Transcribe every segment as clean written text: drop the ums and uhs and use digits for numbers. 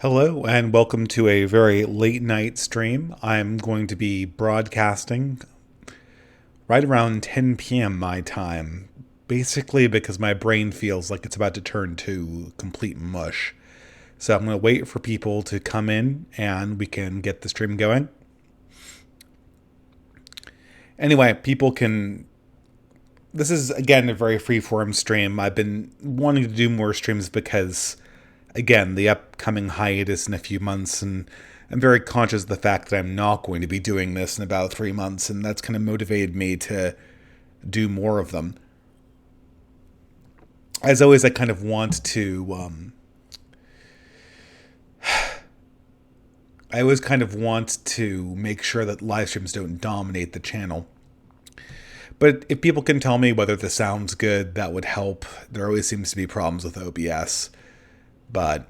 Hello and welcome to a very late night stream. I'm going to be broadcasting right around 10 p.m. my time, basically because my brain feels like it's about to turn to complete mush. So I'm going to wait for people to come in and we can get the stream going. Anyway, people can. This is again a very freeform stream. I've been wanting to do more streams because again, the upcoming hiatus in a few months, and I'm very conscious of the fact that I'm not going to be doing this in about 3 months, and that's kind of motivated me to do more of them. As always, I kind of want to. I always kind of want to make sure that live streams don't dominate the channel. But if people can tell me whether this sounds good, that would help. There always seems to be problems with OBS, but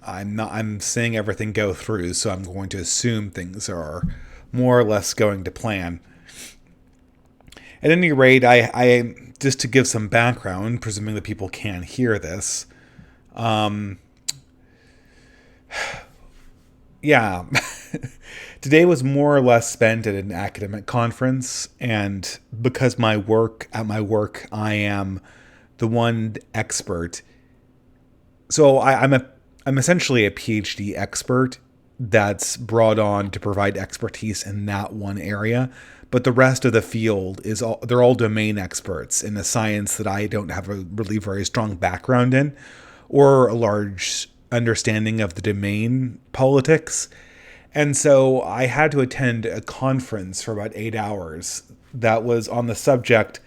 I'm seeing everything go through, so I'm going to assume things are more or less going to plan. At any rate, I just to give some background, presuming that people can hear this. Yeah. Today was more or less spent at an academic conference, and because at my work, I am the one expert. So I'm essentially a PhD expert that's brought on to provide expertise in that one area, but the rest of the field they're all domain experts in a science that I don't have a really very strong background in, or a large understanding of the domain politics. And so I had to attend a conference for about 8 hours that was on the subject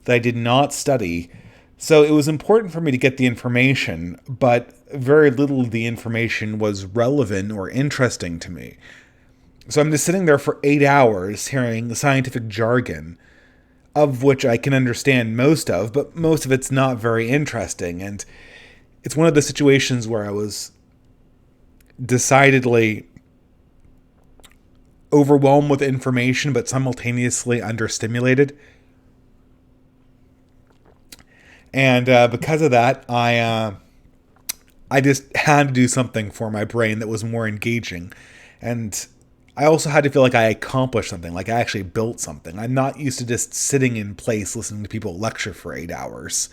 that I did not study. So it was important for me to get the information, but very little of the information was relevant or interesting to me. So I'm just sitting there for 8 hours hearing the scientific jargon, of which I can understand most of, but most of it's not very interesting. And it's one of the situations where I was decidedly overwhelmed with information, but simultaneously understimulated. And because of that, I just had to do something for my brain that was more engaging. And I also had to feel like I accomplished something, like I actually built something. I'm not used to just sitting in place listening to people lecture for 8 hours.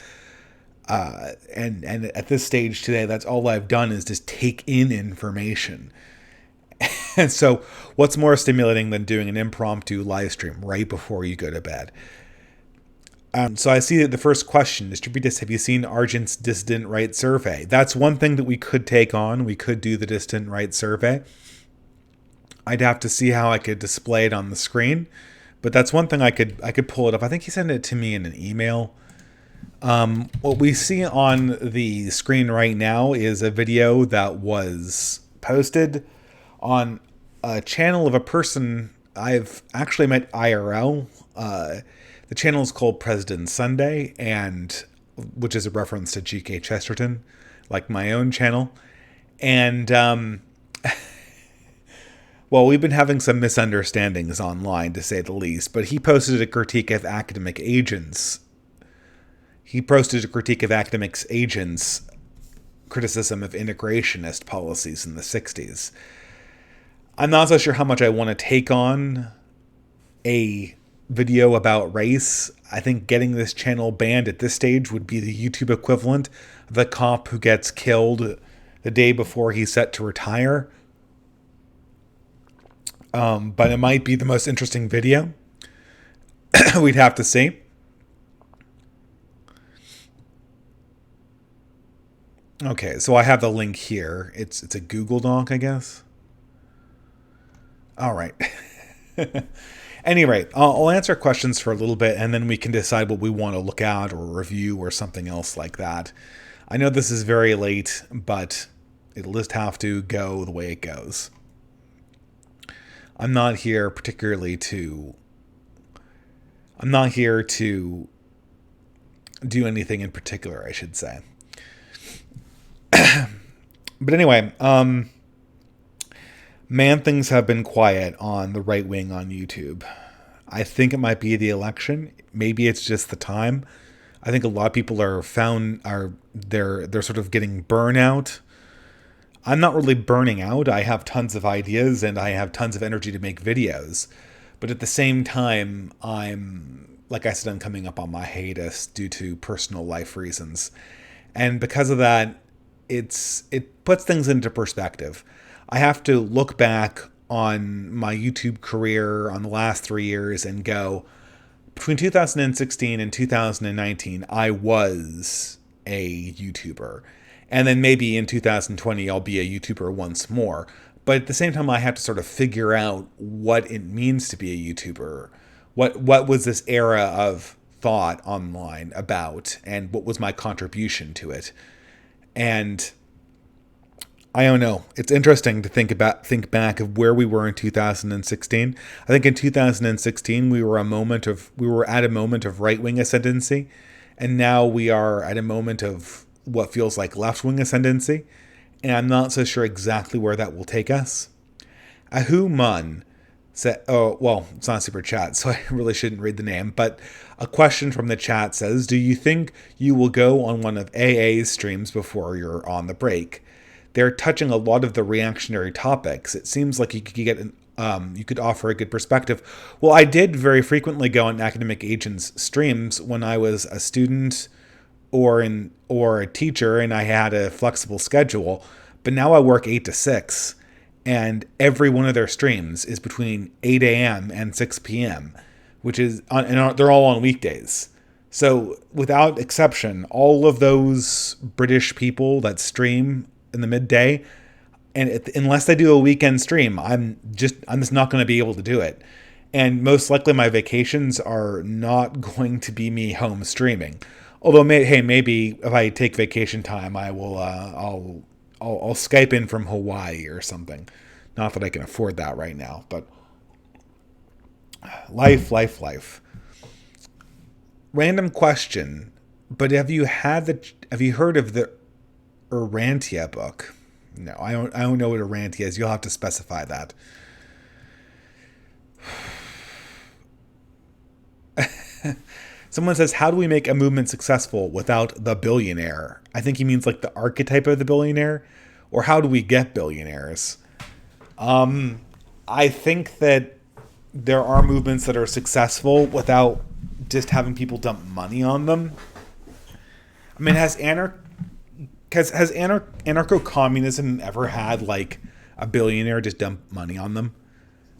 And at this stage today, that's all I've done is just take in information. And so what's more stimulating than doing an impromptu live stream right before you go to bed? So I see that the first question is, have you seen Argent's dissident right survey? That's one thing that we could take on. We could do the dissident right survey. I'd have to see how I could display it on the screen, but that's one thing I could pull it up. I think he sent it to me in an email. What we see on the screen right now is a video that was posted on a channel of a person I've actually met IRL. The channel is called President Sunday, and which is a reference to G.K. Chesterton, like my own channel. And well, we've been having some misunderstandings online, to say the least. But he posted a critique of academic agents. Criticism of integrationist policies in the 60s. I'm not so sure how much I want to take on a video about race. I think getting this channel banned at this stage would be the YouTube equivalent of the cop who gets killed the day before he's set to retire. But it might be the most interesting video. We'd have to see. Okay, so I have the link here. It's a Google Doc, I guess. All right. Any rate, I'll answer questions for a little bit, and then we can decide what we want to look at or review or something else like that. I know this is very late, but it'll just have to go the way it goes. I'm not here to do anything in particular, I should say. But anyway, man, things have been quiet on the right wing on YouTube. I think it might be the election. Maybe it's just the time. I think a lot of people they're sort of getting burnout I'm not really burning out. I have tons of ideas and I have tons of energy to make videos. But at the same time, like I said, I'm coming up on my hiatus due to personal life reasons. And because of that, it puts things into perspective. I have to look back on my YouTube career on the last 3 years and go, between 2016 and 2019, I was a YouTuber. And then maybe in 2020, I'll be a YouTuber once more. But at the same time, I have to sort of figure out what it means to be a YouTuber. What was this era of thought online about, and what was my contribution to it? And I don't know. It's interesting to think back of where we were in 2016. I think in 2016 we were at a moment of right-wing ascendancy, and now we are at a moment of what feels like left-wing ascendancy, and I'm not so sure exactly where that will take us. Ahu Mun said, oh, well, it's not a super chat, so I really shouldn't read the name, but a question from the chat says, do you think you will go on one of AA's streams before you're on the break? They're touching a lot of the reactionary topics. It seems like you could offer a good perspective. Well, I did very frequently go on Academic Agents streams when I was a student or a teacher and I had a flexible schedule. But now I work 8 to 6, and every one of their streams is between 8 a.m. and 6 p.m., and they're all on weekdays. So without exception, all of those British people that stream in the midday, and unless they do a weekend stream, I'm just not going to be able to do it. And most likely my vacations are not going to be me home streaming. Although, maybe if I take vacation time, I will. I'll Skype in from Hawaii or something. Not that I can afford that right now, but life. Random question, but have you heard of the Urantia book? No, I don't know what Urantia is. You'll have to specify that. Someone says, how do we make a movement successful without the billionaire? I think he means like the archetype of the billionaire, or how do we get billionaires? I think that there are movements that are successful without just having people dump money on them. I mean, has anarcho-communism ever had like a billionaire just dump money on them?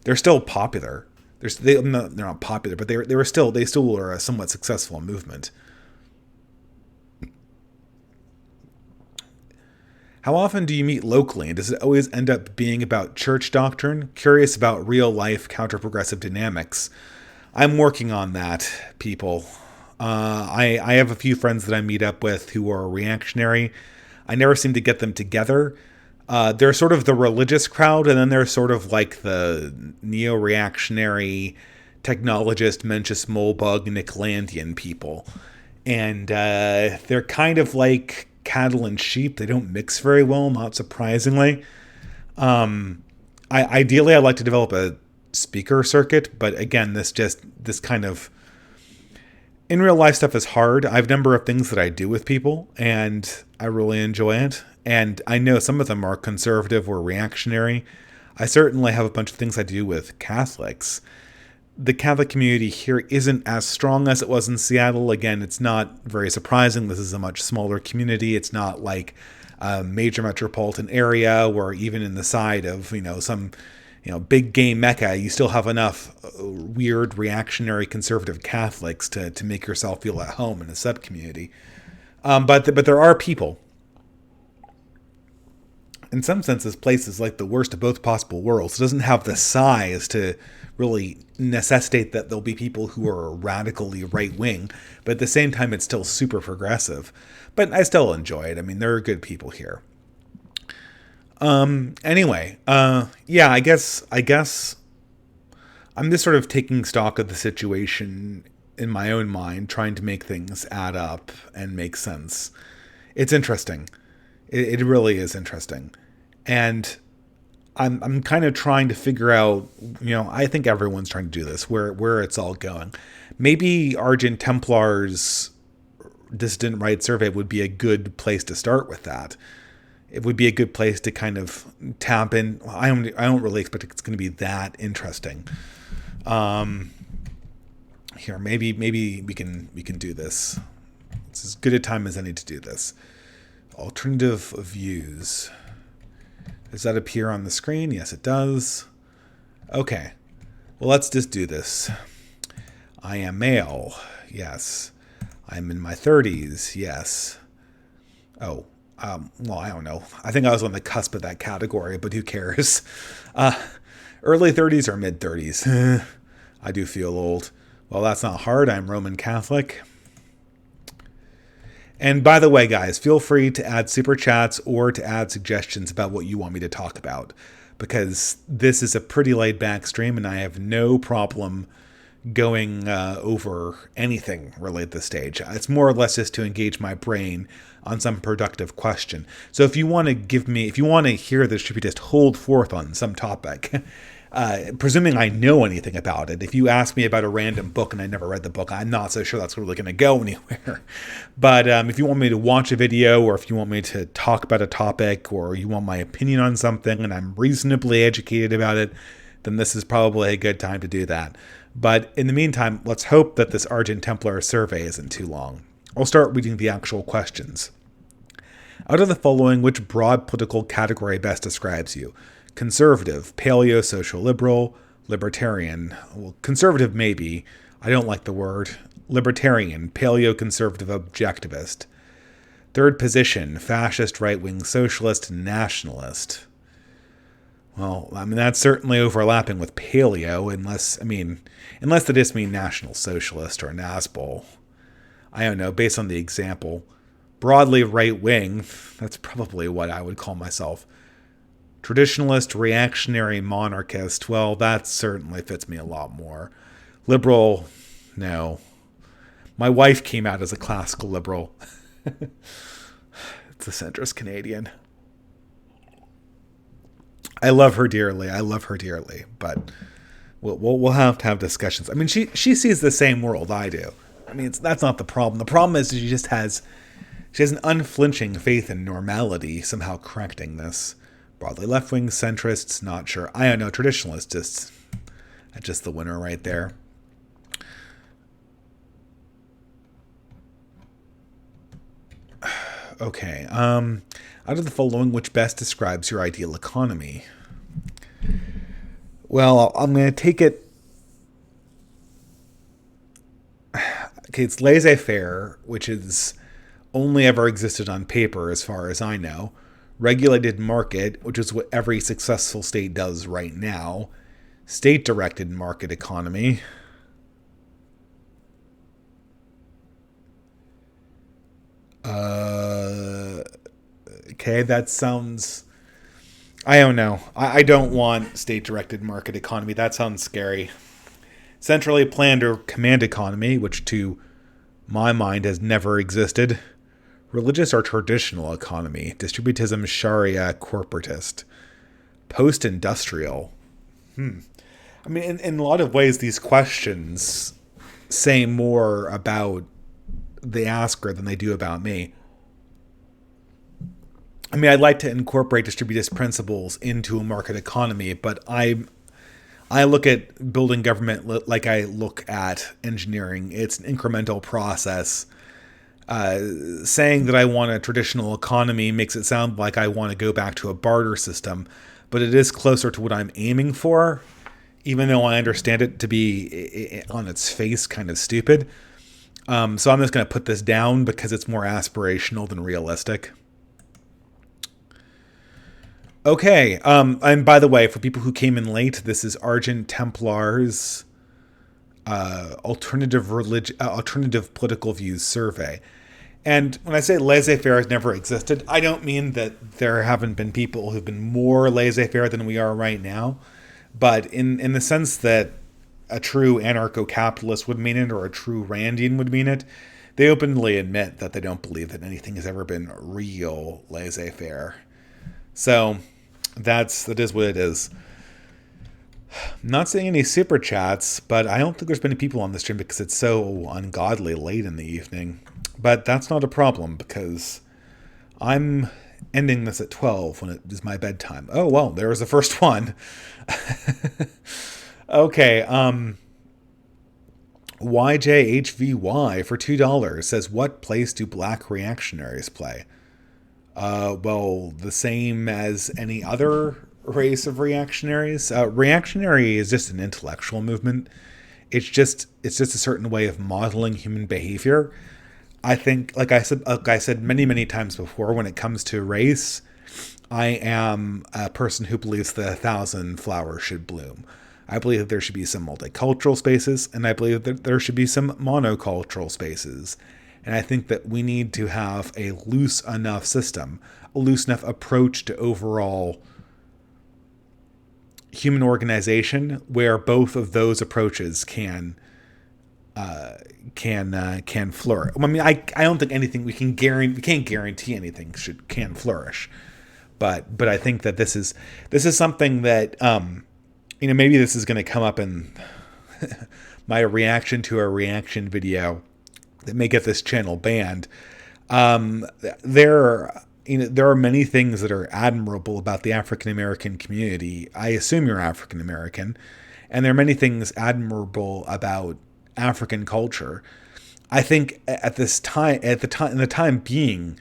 They're still popular. They're not popular, but they still were a somewhat successful movement. How often do you meet locally, and does it always end up being about church doctrine? Curious about real-life counter-progressive dynamics. I'm working on that, people. I have a few friends that I meet up with who are reactionary. I never seem to get them together. They're sort of the religious crowd, and then they're sort of like the neo-reactionary technologist, Mencius Moldbug, Nicklandian people. And they're kind of like cattle and sheep. They don't mix very well, not surprisingly. Ideally, I'd like to develop a speaker circuit, but again, this kind of in real life stuff is hard. I have a number of things that I do with people, and I really enjoy it. And I know some of them are conservative or reactionary. I certainly have a bunch of things I do with Catholics. The Catholic community here isn't as strong as it was in Seattle. Again, it's not very surprising. This is a much smaller community. It's not like a major metropolitan area where even in the side of, some big gay mecca, you still have enough weird reactionary conservative Catholics to make yourself feel at home in a sub-community. But there are people. In some senses, places like the worst of both possible worlds. It doesn't have the size to really necessitate that there'll be people who are radically right-wing, but at the same time, it's still super progressive. But I still enjoy it. I mean, there are good people here. Anyway, yeah, I guess I'm just sort of taking stock of the situation in my own mind, trying to make things add up and make sense. It's interesting. It really is interesting. And I'm kind of trying to figure out, I think everyone's trying to do this, where it's all going. Maybe Argent Templar's dissident right survey would be a good place to start with that. it would be a good place to kind of tap in. Well, I don't really expect it's going to be that interesting. Here, maybe we can do this. It's as good a time as any to do this. Alternative views. Does that appear on the screen? Yes, it does. Okay. Well, let's just do this. I am male. Yes. I'm in my 30s. Yes. Oh, well, I don't know. I think I was on the cusp of that category, but who cares? Early 30s or mid 30s? I do feel old. Well, that's not hard. I'm Roman Catholic. And by the way, guys, feel free to add super chats or to add suggestions about what you want me to talk about, because this is a pretty laid back stream and I have no problem going over anything related to the stage. It's more or less just to engage my brain on some productive question. So if you want to hear this, should be just hold forth on some topic. Presuming I know anything about it. If you ask me about a random book and I never read the book, I'm not so sure that's really going to go anywhere. But if you want me to watch a video, or if you want me to talk about a topic, or you want my opinion on something and I'm reasonably educated about it, then this is probably a good time to do that. But in the meantime, let's hope that this Argent Templar survey isn't too long. I'll start reading the actual questions. Out of the following, which broad political category best describes you? Conservative, paleo, social liberal, libertarian. Well, conservative maybe. I don't like the word. Libertarian, paleo conservative objectivist. Third position, fascist, right-wing socialist, nationalist. Well, I mean, that's certainly overlapping with paleo, unless they just mean national socialist or NASBOL. I don't know, based on the example. Broadly right-wing, that's probably what I would call myself. Traditionalist, reactionary, monarchist, well, that certainly fits me a lot more. Liberal, no. My wife came out as a classical liberal. It's a centrist Canadian. I love her dearly, but we'll have to have discussions. I mean, she sees the same world I do. I mean, that's not the problem. The problem is she has an unflinching faith in normality, somehow correcting this. Broadly left-wing, centrists, not sure. I don't know, traditionalists, just the winner right there. Okay, out of the following, which best describes your ideal economy? Well, I'm going to take it... Okay, it's laissez-faire, which is only ever existed on paper as far as I know. Regulated market, which is what every successful state does right now. State-directed market economy. Okay, that sounds... I don't know. I don't want state-directed market economy. That sounds scary. Centrally planned or command economy, which to my mind has never existed. Religious or traditional economy, distributism, Sharia, corporatist, post-industrial. I mean, in a lot of ways, these questions say more about the asker than they do about me. I mean, I'd like to incorporate distributist principles into a market economy, but I look at building government like I look at engineering. It's an incremental process. Saying that I want a traditional economy makes it sound like I want to go back to a barter system, but it is closer to what I'm aiming for, even though I understand it to be on its face kind of stupid. So I'm just going to put this down because it's more aspirational than realistic. Okay, and by the way, for people who came in late, this is Argent Templar's alternative political views survey. And when I say laissez-faire has never existed, I don't mean that there haven't been people who've been more laissez-faire than we are right now, but in the sense that a true anarcho-capitalist would mean it, or a true Randian would mean it, they openly admit that they don't believe that anything has ever been real laissez-faire. So that is what it is. I'm not seeing any super chats, but I don't think there's been any people on the stream because it's so ungodly late in the evening. But that's not a problem because I'm ending this at 12 when it is my bedtime. Oh, well, there was the first one. Okay, YJHVY for $2 says, what place do black reactionaries play? Well, the same as any other race of reactionaries. Reactionary is just an intellectual movement. It's just a certain way of modeling human behavior. I think, like I said many times before, when it comes to race, I am a person who believes that 1,000 flowers should bloom. I believe that there should be some multicultural spaces, and I believe that there should be some monocultural spaces. And I think that we need to have a loose enough system, a loose enough approach to overall human organization where both of those approaches can flourish. I mean, I don't think anything we can't guarantee anything can flourish, but I think that this is something that maybe this is going to come up in my reaction to a reaction video that may get this channel banned. There are many things that are admirable about the African American community. I assume you're African American, and there are many things admirable about African culture. I think at the time being,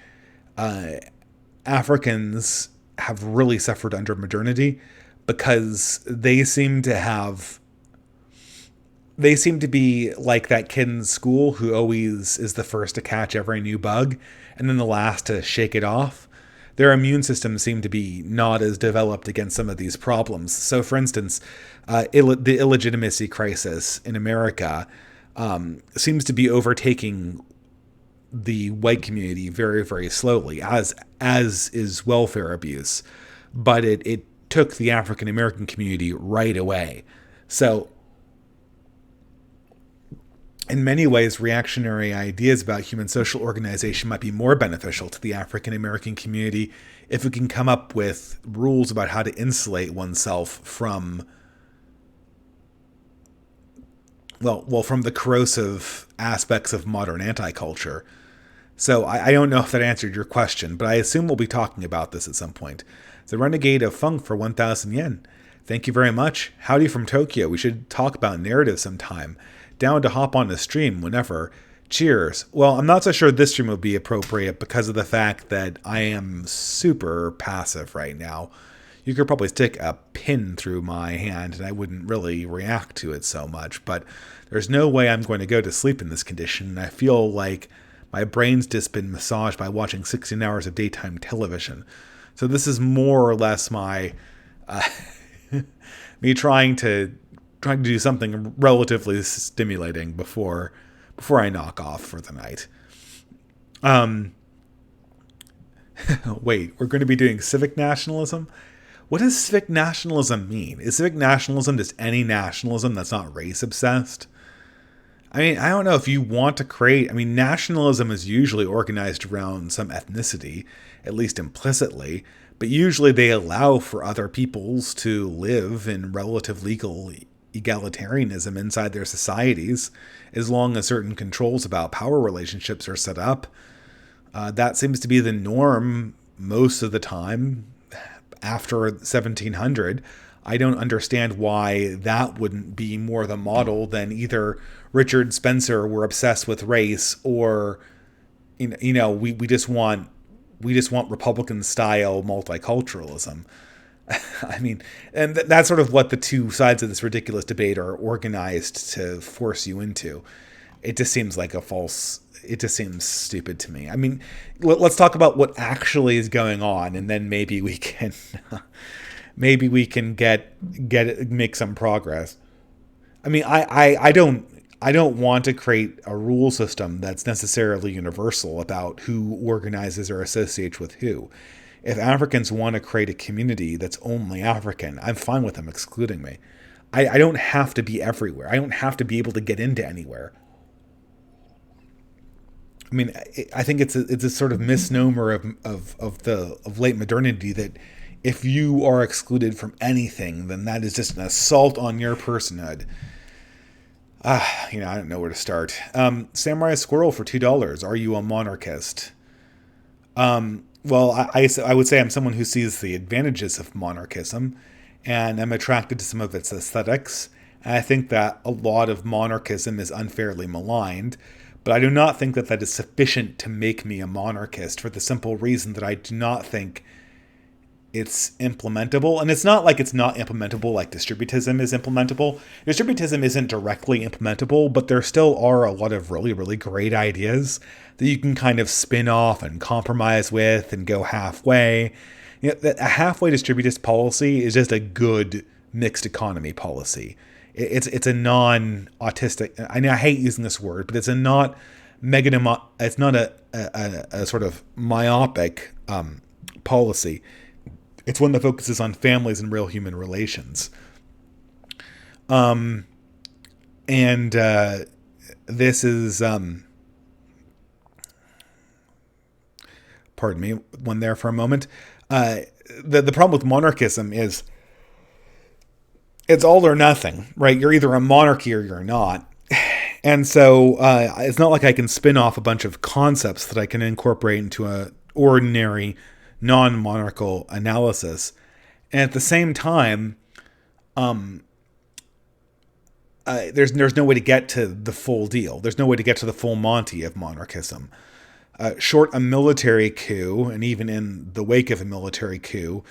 Africans have really suffered under modernity because they seem to be like that kid in school who always is the first to catch every new bug and then the last to shake it off. Their immune systems seem to be not as developed against some of these problems. So, for instance, the illegitimacy crisis in America seems to be overtaking the white community very, very slowly, as is welfare abuse. But it took the African American community right away. So, in many ways, reactionary ideas about human social organization might be more beneficial to the African American community if we can come up with rules about how to insulate oneself from, from the corrosive aspects of modern anti-culture. So I don't know if that answered your question, but I assume we'll be talking about this at some point. The Renegade of Funk for 1,000 yen. Thank you very much. Howdy from Tokyo. We should talk about narrative sometime. Down to hop on the stream whenever. Cheers. Well, I'm not so sure this stream would be appropriate because of the fact that I am super passive right now. You could probably stick a pin through my hand and I wouldn't really react to it so much, but there's no way I'm going to go to sleep in this condition. I feel like my brain's just been massaged by watching 16 hours of daytime television. So this is more or less my me trying to do something relatively stimulating before I knock off for the night. Wait, we're going to be doing civic nationalism? What does civic nationalism mean? Is civic nationalism just any nationalism that's not race obsessed? I mean, I don't know if you want to create... I mean, nationalism is usually organized around some ethnicity, at least implicitly, but usually they allow for other peoples to live in relative legal egalitarianism inside their societies, as long as certain controls about power relationships are set up. That seems to be the norm most of the time after 1700. I don't understand why that wouldn't be more the model than either Richard Spencer were obsessed with race, or we just want Republican style multiculturalism. I mean, and that's sort of what the two sides of this ridiculous debate are organized to force you into. It just seems like it just seems stupid to me. I mean, let's talk about what actually is going on, and then maybe we can make some progress. I mean, I don't want to create a rule system that's necessarily universal about who organizes or associates with who. If Africans want to create a community that's only African, I'm fine with them excluding me. I don't have to be everywhere. I don't have to be able to get into anywhere. I mean, I think it's a sort of misnomer of late modernity that if you are excluded from anything, then that is just an assault on your personhood. I don't know where to start. Samurai Squirrel for $2. Are you a monarchist? Well, I would say I'm someone who sees the advantages of monarchism, and I'm attracted to some of its aesthetics. And I think that a lot of monarchism is unfairly maligned, but I do not think that that is sufficient to make me a monarchist for the simple reason that I do not think it's implementable. And it's not like it's not implementable like distributism is implementable. Distributism isn't directly implementable, but there still are a lot of really, really great ideas that you can kind of spin off and compromise with and go halfway. You know, a halfway distributist policy is just a good mixed economy policy. It's a non-autistic. I know I hate using this word, but it's a not it's not a sort of myopic policy. It's one that focuses on families and real human relations. And this is, pardon me, one there for a moment. The problem with monarchism is it's all or nothing, right? You're either a monarchy or you're not. And so it's not like I can spin off a bunch of concepts that I can incorporate into a ordinary non-monarchical analysis. And at the same time, there's no way to get to the full deal. There's no way to get to the full Monty of monarchism. Short a military coup, and even in the wake of a military coup,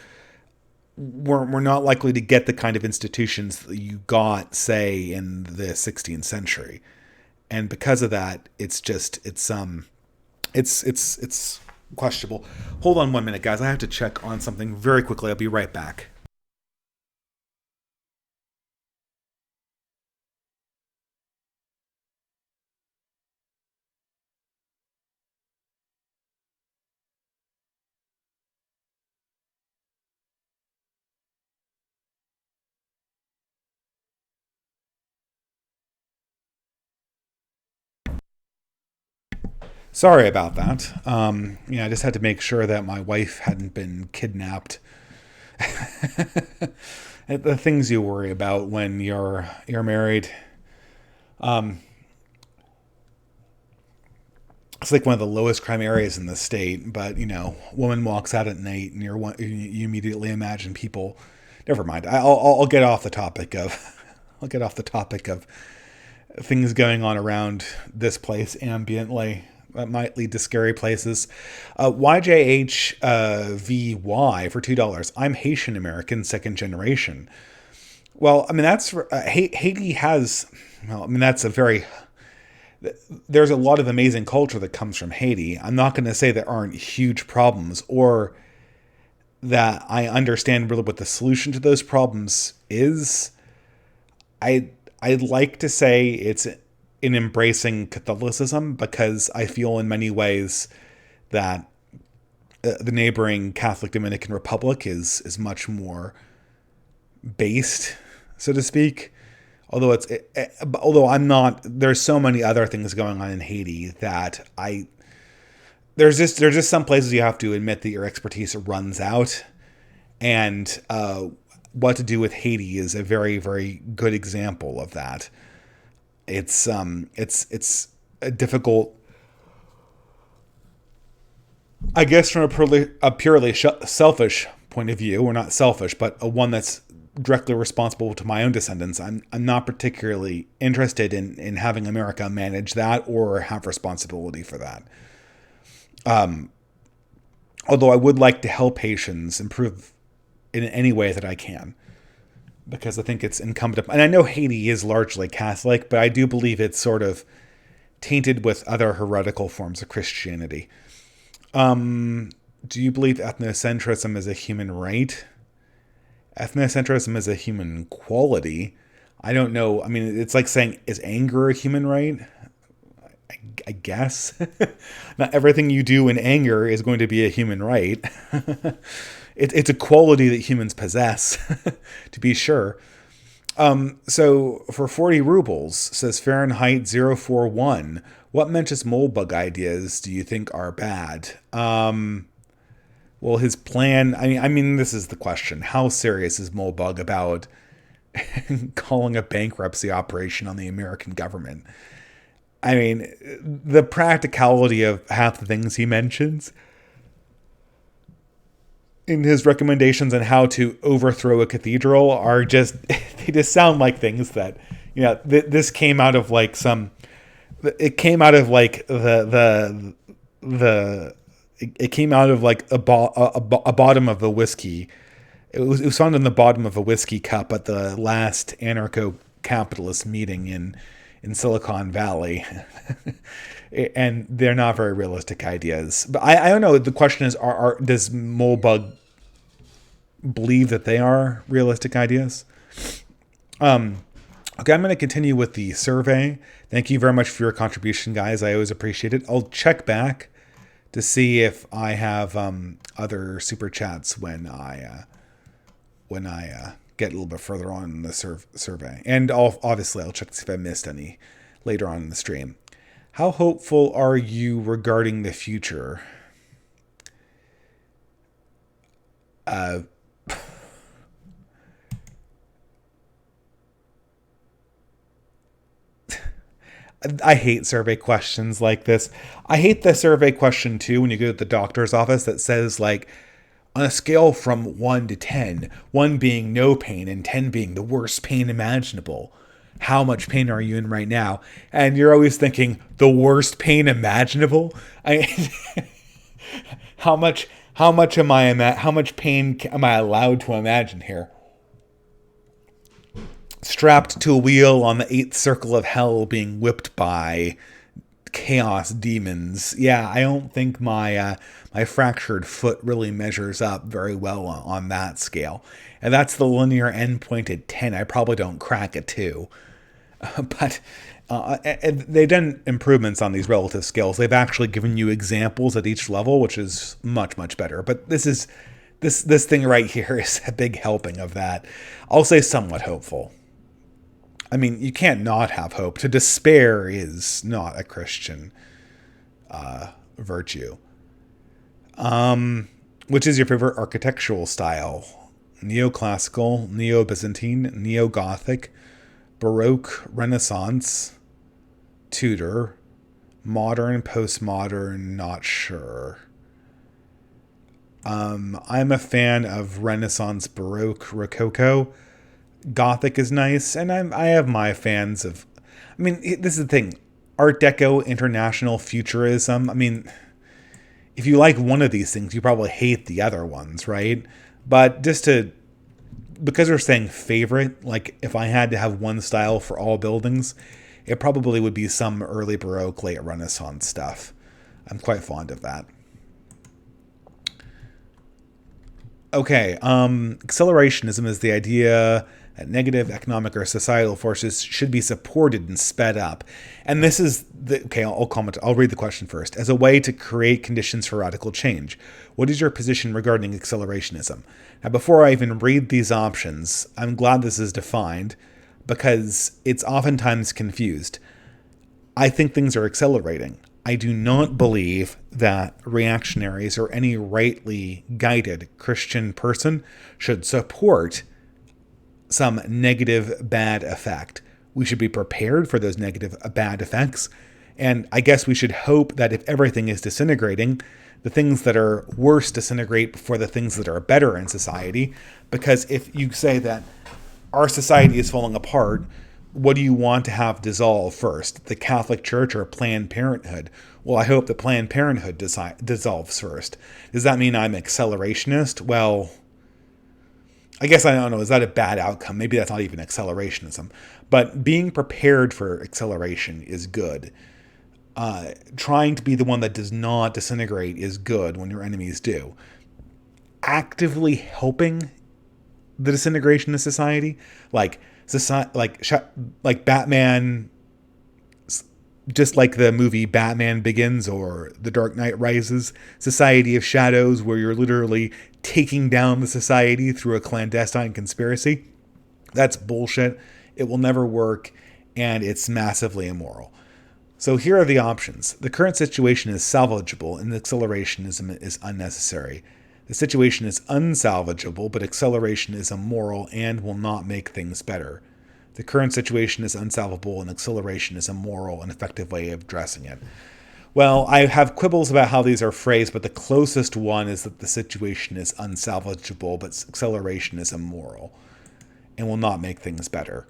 we're not likely to get the kind of institutions that you got, say, in the 16th century. And because of that, it's questionable. Hold on one minute, guys. I have to check on something very quickly. I'll be right back. Sorry about that. Yeah, I just had to make sure that my wife hadn't been kidnapped. The things you worry about when you're married. Um, it's like one of the lowest crime areas in the state, but woman walks out at night, and you immediately imagine people. Never mind. I'll get off the topic of. I'll get off the topic of things going on around this place ambiently that might lead to scary places. YJHVY for $2. I'm Haitian American, second generation. Well, I mean that's Haiti has. Well, I mean that's a very. There's a lot of amazing culture that comes from Haiti. I'm not going to say there aren't huge problems or that I understand really what the solution to those problems is. I'd like to say it's in embracing Catholicism because I feel in many ways that the neighboring Catholic Dominican Republic is much more based, so to speak. Although I'm not, there's so many other things going on in Haiti that there's just some places you have to admit that your expertise runs out, and what to do with Haiti is a very, very good example of that. It's a difficult, I guess, from a purely selfish point of view, or not selfish, but a one that's directly responsible to my own descendants. I'm not particularly interested in having America manage that or have responsibility for that. Although I would like to help Haitians improve in any way that I can, because I think it's incumbent upon, and I know Haiti is largely Catholic, but I do believe it's sort of tainted with other heretical forms of Christianity. Do you believe ethnocentrism is a human right? Ethnocentrism is a human quality. I don't know. I mean, it's like saying, is anger a human right? I guess. Not everything you do in anger is going to be a human right. It's a quality that humans possess, to be sure. So for 40 rubles, says Fahrenheit 041, what Mencius Moldbug ideas do you think are bad? Well, his plan, I mean, this is the question. How serious is Moldbug about calling a bankruptcy operation on the American government? I mean, the practicality of half the things he mentions in his recommendations on how to overthrow a cathedral are just they just sound like things that this came out of like some it came out of like the it came out of like a bottom of a whiskey. It was found in the bottom of a whiskey cup at the last anarcho-capitalist meeting in Silicon Valley. And they're not very realistic ideas. But I don't know. The question is, does Molebug believe that they are realistic ideas? Okay, I'm going to continue with the survey. Thank you very much for your contribution, guys. I always appreciate it. I'll check back to see if I have other super chats when I get a little bit further on in the survey. And obviously, I'll check to see if I missed any later on in the stream. How hopeful are you regarding the future? I hate survey questions like this. I hate the survey question too when you go to the doctor's office that says like, on a scale from 1 to 10, 1 being no pain and 10 being the worst pain imaginable, how much pain are you in right now? And you're always thinking, the worst pain imaginable? How much pain am I allowed to imagine here? Strapped to a wheel on the 8th circle of hell being whipped by chaos demons. Yeah, I don't think my fractured foot really measures up very well on that scale. And that's the linear endpoint at 10. I probably don't crack a 2. But they've done improvements on these relative scales. They've actually given you examples at each level, which is much, much better. But this thing right here is a big helping of that. I'll say somewhat hopeful. I mean, you can't not have hope. To despair is not a Christian virtue. Which is your favorite architectural style? Neoclassical, Neo-Byzantine, Neo-Gothic, Baroque, Renaissance, Tudor, modern, postmodern, not sure. I'm a fan of Renaissance, Baroque, Rococo. Gothic is nice, and I have my fans of... I mean, this is the thing. Art Deco, International, Futurism. I mean, if you like one of these things, you probably hate the other ones, right? But because we're saying favorite, like if I had to have one style for all buildings, it probably would be some early Baroque, late Renaissance stuff. I'm quite fond of that. Okay, accelerationism is the idea that negative economic or societal forces should be supported and sped up. And this is I'll read the question first. As a way to create conditions for radical change, what is your position regarding accelerationism? Now, before I even read these options, I'm glad this is defined because it's oftentimes confused. I think things are accelerating. I do not believe that reactionaries or any rightly guided Christian person should support some negative bad effect. We should be prepared for those negative bad effects. And I guess we should hope that if everything is disintegrating, the things that are worse disintegrate before the things that are better in society. Because if you say that our society is falling apart, what do you want to have dissolve first? The Catholic Church or Planned Parenthood? Well, I hope the Planned Parenthood dissolves first. Does that mean I'm accelerationist? Well, I guess I don't know. Is that a bad outcome? Maybe that's not even accelerationism. But being prepared for acceleration is good. Trying to be the one that does not disintegrate is good when your enemies do. Actively helping the disintegration of society, like Batman, just like the movie Batman Begins or The Dark Knight Rises, Society of Shadows, where you're literally taking down the society through a clandestine conspiracy. That's bullshit. It will never work, and it's massively immoral. So here are the options. The current situation is salvageable, and accelerationism is unnecessary. The situation is unsalvageable, but acceleration is immoral and will not make things better. The current situation is unsalvageable, and acceleration is a moral and effective way of addressing it. Well, I have quibbles about how these are phrased, but the closest one is that the situation is unsalvageable, but acceleration is immoral and will not make things better.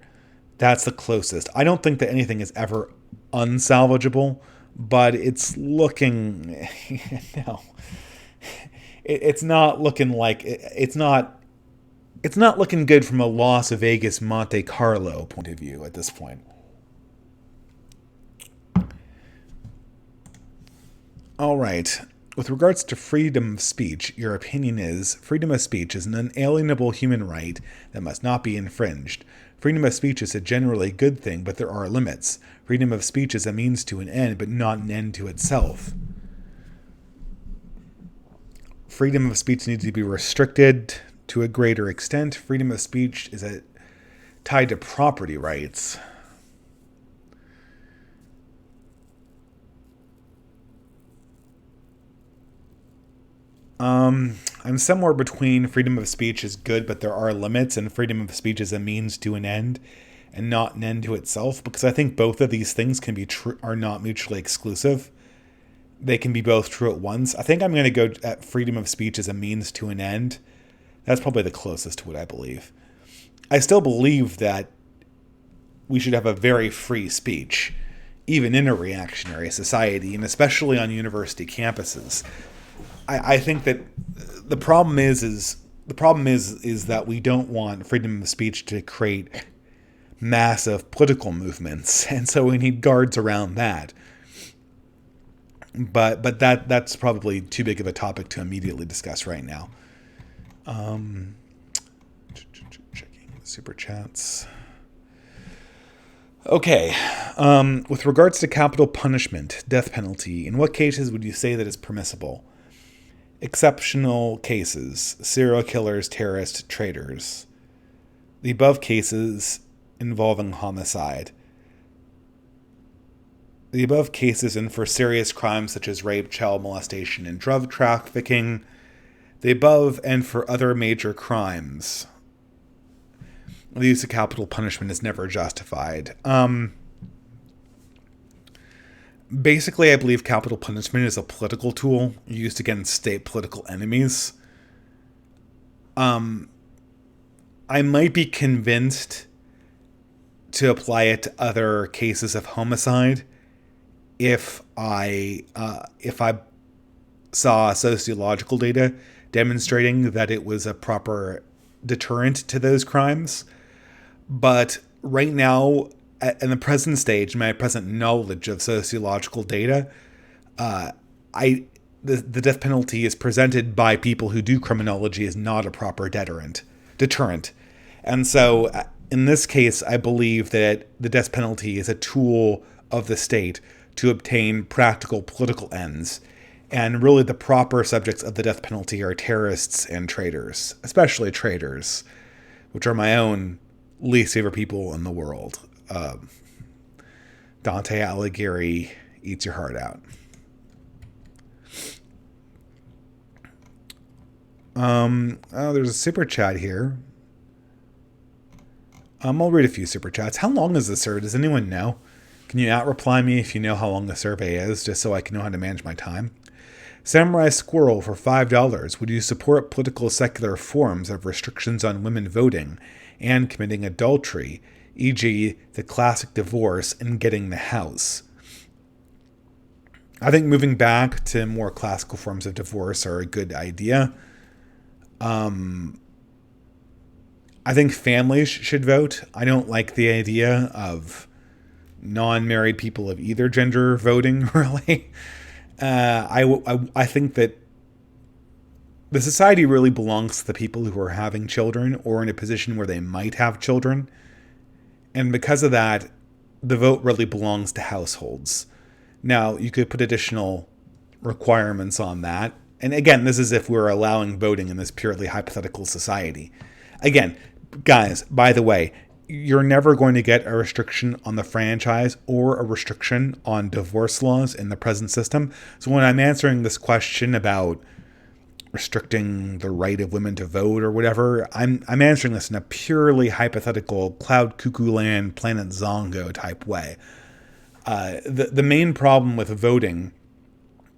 That's the closest. I don't think that anything is ever unsalvageable, but it's looking no. It's not looking like it's not looking good from a Las Vegas Monte Carlo point of view at this point. All right. With regards to freedom of speech, your opinion is freedom of speech is an unalienable human right that must not be infringed. Freedom of speech is a generally good thing, but there are limits. Freedom of speech is a means to an end, but not an end to itself. Freedom of speech needs to be restricted to a greater extent. Freedom of speech is tied to property rights. I'm somewhere between freedom of speech is good, but there are limits, and freedom of speech is a means to an end and not an end to itself, because I think both of these things can be true, are not mutually exclusive. They can be both true at once. I think I'm going to go at freedom of speech as a means to an end. That's probably the closest to what I believe. I still believe that we should have a very free speech, even in a reactionary society, and especially on university campuses. I think that the problem is that we don't want freedom of speech to create massive political movements, and so we need guards around that. But that's probably too big of a topic to immediately discuss right now. Checking the super chats. Okay. With regards to capital punishment, death penalty, in what cases would you say that is permissible? Exceptional cases: serial killers, terrorists, traitors. The above cases involving homicide. The above cases and for serious crimes such as rape, child molestation, and drug trafficking. The above and for other major crimes. The use of capital punishment is never justified. Basically, I believe capital punishment is a political tool used against state political enemies. I might be convinced to apply it to other cases of homicide if I saw sociological data demonstrating that it was a proper deterrent to those crimes. But right now, in the present stage, my present knowledge of sociological data, the death penalty is presented by people who do criminology as not a proper deterrent. And so in this case, I believe that the death penalty is a tool of the state to obtain practical political ends. And really the proper subjects of the death penalty are terrorists and traitors, especially traitors, which are my own least favorite people in the world. Dante Alighieri eats your heart out. There's a super chat here. I'll read a few super chats. How long is this survey? Does anyone know? Can you out-reply me if you know how long the survey is, just so I can know how to manage my time? Samurai Squirrel for $5. Would you support political secular forms of restrictions on women voting and committing adultery, e.g. the classic divorce and getting the house? I think moving back to more classical forms of divorce are a good idea. I think families should vote. I don't like the idea of non-married people of either gender voting, really. I think that the society really belongs to the people who are having children or in a position where they might have children. And because of that, the vote really belongs to households. Now, you could put additional requirements on that. And again, this is if we're allowing voting in this purely hypothetical society. Again, guys, by the way, you're never going to get a restriction on the franchise or a restriction on divorce laws in the present system. So when I'm answering this question about restricting the right of women to vote or whatever, I'm answering this in a purely hypothetical Cloud Cuckoo Land, Planet Zongo type way. The main problem with voting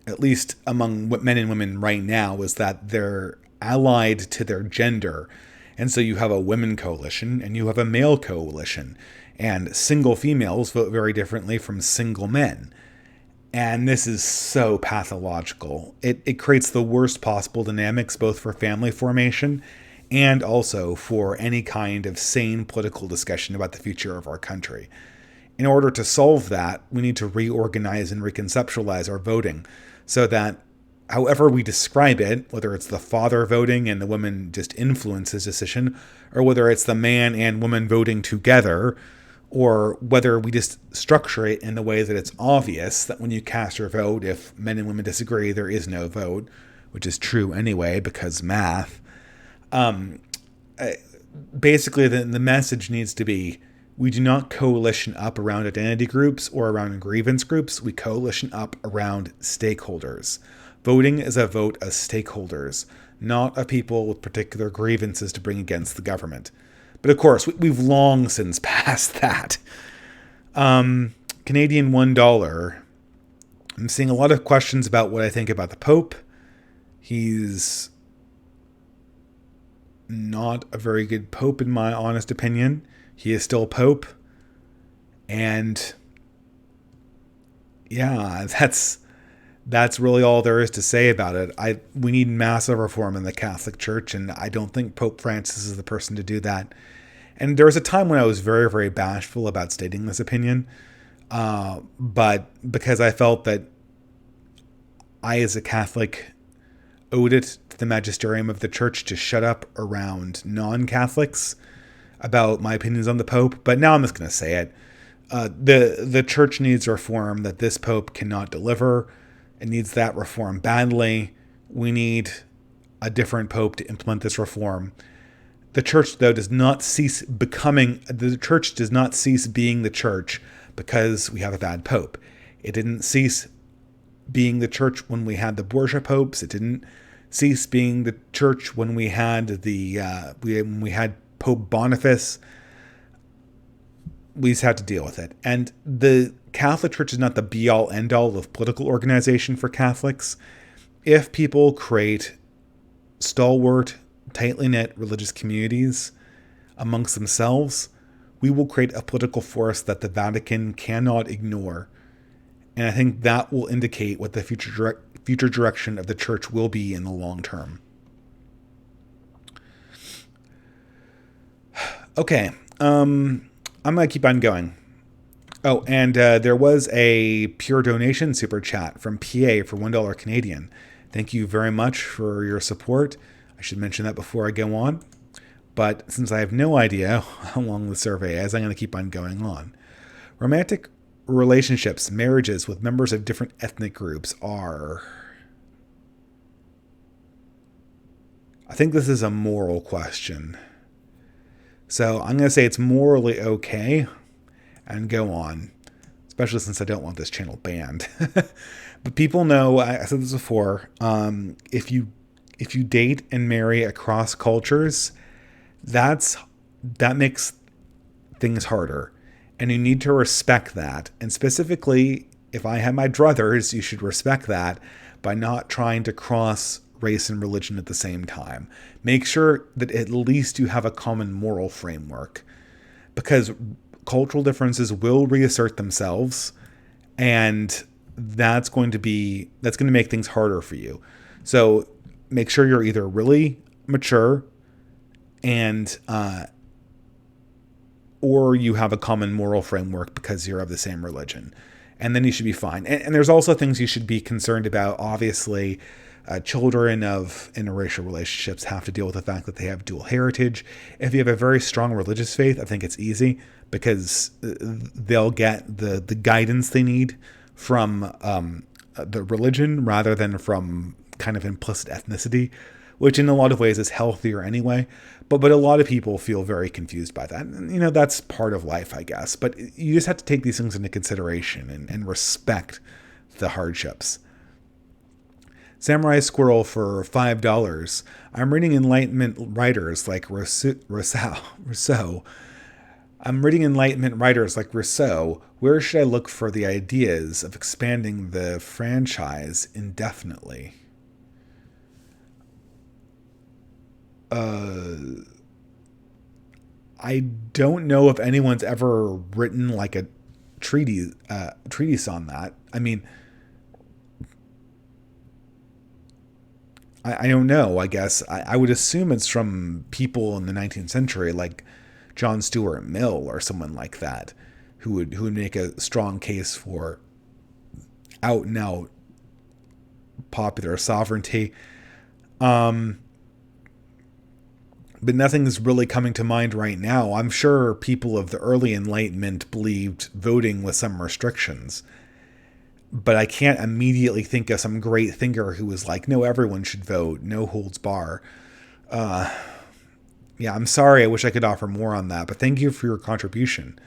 at least among men and women right now, is that they're allied to their gender. And so you have a women coalition and you have a male coalition. And single females vote very differently from single men. And this is so pathological. It creates the worst possible dynamics, both for family formation and also for any kind of sane political discussion about the future of our country. In order to solve that, we need to reorganize and reconceptualize our voting so that however we describe it, whether it's the father voting and the woman just influences decision, or whether it's the man and woman voting together, or whether we just structure it in the way that it's obvious that when you cast your vote, if men and women disagree, there is no vote, which is true anyway because math. Basically, the message needs to be, we do not coalition up around identity groups or around grievance groups. We coalition up around stakeholders. Voting is a vote of stakeholders, not of people with particular grievances to bring against the government. But of course, we've long since passed that. Canadian $1. I'm seeing a lot of questions about what I think about the Pope. He's not a very good Pope, in my honest opinion. He is still Pope. And yeah, that's really all there is to say about it. We need massive reform in the Catholic Church, and I don't think Pope Francis is the person to do that. And there was a time when I was very, very bashful about stating this opinion, but because I felt that I, as a Catholic, owed it to the magisterium of the Church to shut up around non-Catholics about my opinions on the Pope. But now I'm just going to say it. The Church needs reform that this Pope cannot deliver. It needs that reform badly. We need a different Pope to implement this reform. The Church, though, does not cease being the Church because we have a bad Pope. It didn't cease being the Church when we had the Borgia popes. It didn't cease being the Church when we had when we had Pope Boniface. We just have to deal with it. And the Catholic Church is not the be-all, end-all of political organization for Catholics. If people create stalwart, tightly knit religious communities amongst themselves, we will create a political force that the Vatican cannot ignore. And I think that will indicate what the future direction of the Church will be in the long term. Okay, I'm going to keep on going. Oh, and there was a pure donation super chat from PA for $1 Canadian. Thank you very much for your support. I should mention that before I go on. But since I have no idea how long the survey is, I'm going to keep on going on. Romantic relationships, marriages with members of different ethnic groups are... I think this is a moral question. So I'm going to say it's morally okay and go on, especially since I don't want this channel banned. But people know, I said this before, if you date and marry across cultures, that makes things harder. And you need to respect that. And specifically, if I have my druthers, you should respect that by not trying to cross race and religion at the same time. Make sure that at least you have a common moral framework, because cultural differences will reassert themselves, and that's going to make things harder for you. So make sure you're either really mature and or you have a common moral framework because you're of the same religion, and then you should be fine. And there's also things you should be concerned about. Obviously, children in interracial relationships have to deal with the fact that they have dual heritage. If you have a very strong religious faith, I think it's easy because they'll get the guidance they need from the religion rather than from kind of implicit ethnicity, which in a lot of ways is healthier anyway. But a lot of people feel very confused by that. And, that's part of life, I guess. But you just have to take these things into consideration and respect the hardships. Samurai Squirrel for $5. I'm reading Enlightenment writers like Rousseau. I'm reading Enlightenment writers like Rousseau. Where should I look for the ideas of expanding the franchise indefinitely? I don't know if anyone's ever written like a treatise on that. I mean, I don't know. I guess I would assume it's from people in the 19th century, like John Stuart Mill or someone like that, who would make a strong case for out and out popular sovereignty. But nothing's really coming to mind right now. I'm sure people of the early Enlightenment believed voting with some restrictions, but I can't immediately think of some great thinker who was like, no, everyone should vote, no holds bar. Yeah, I'm sorry. I wish I could offer more on that, but thank you for your contribution.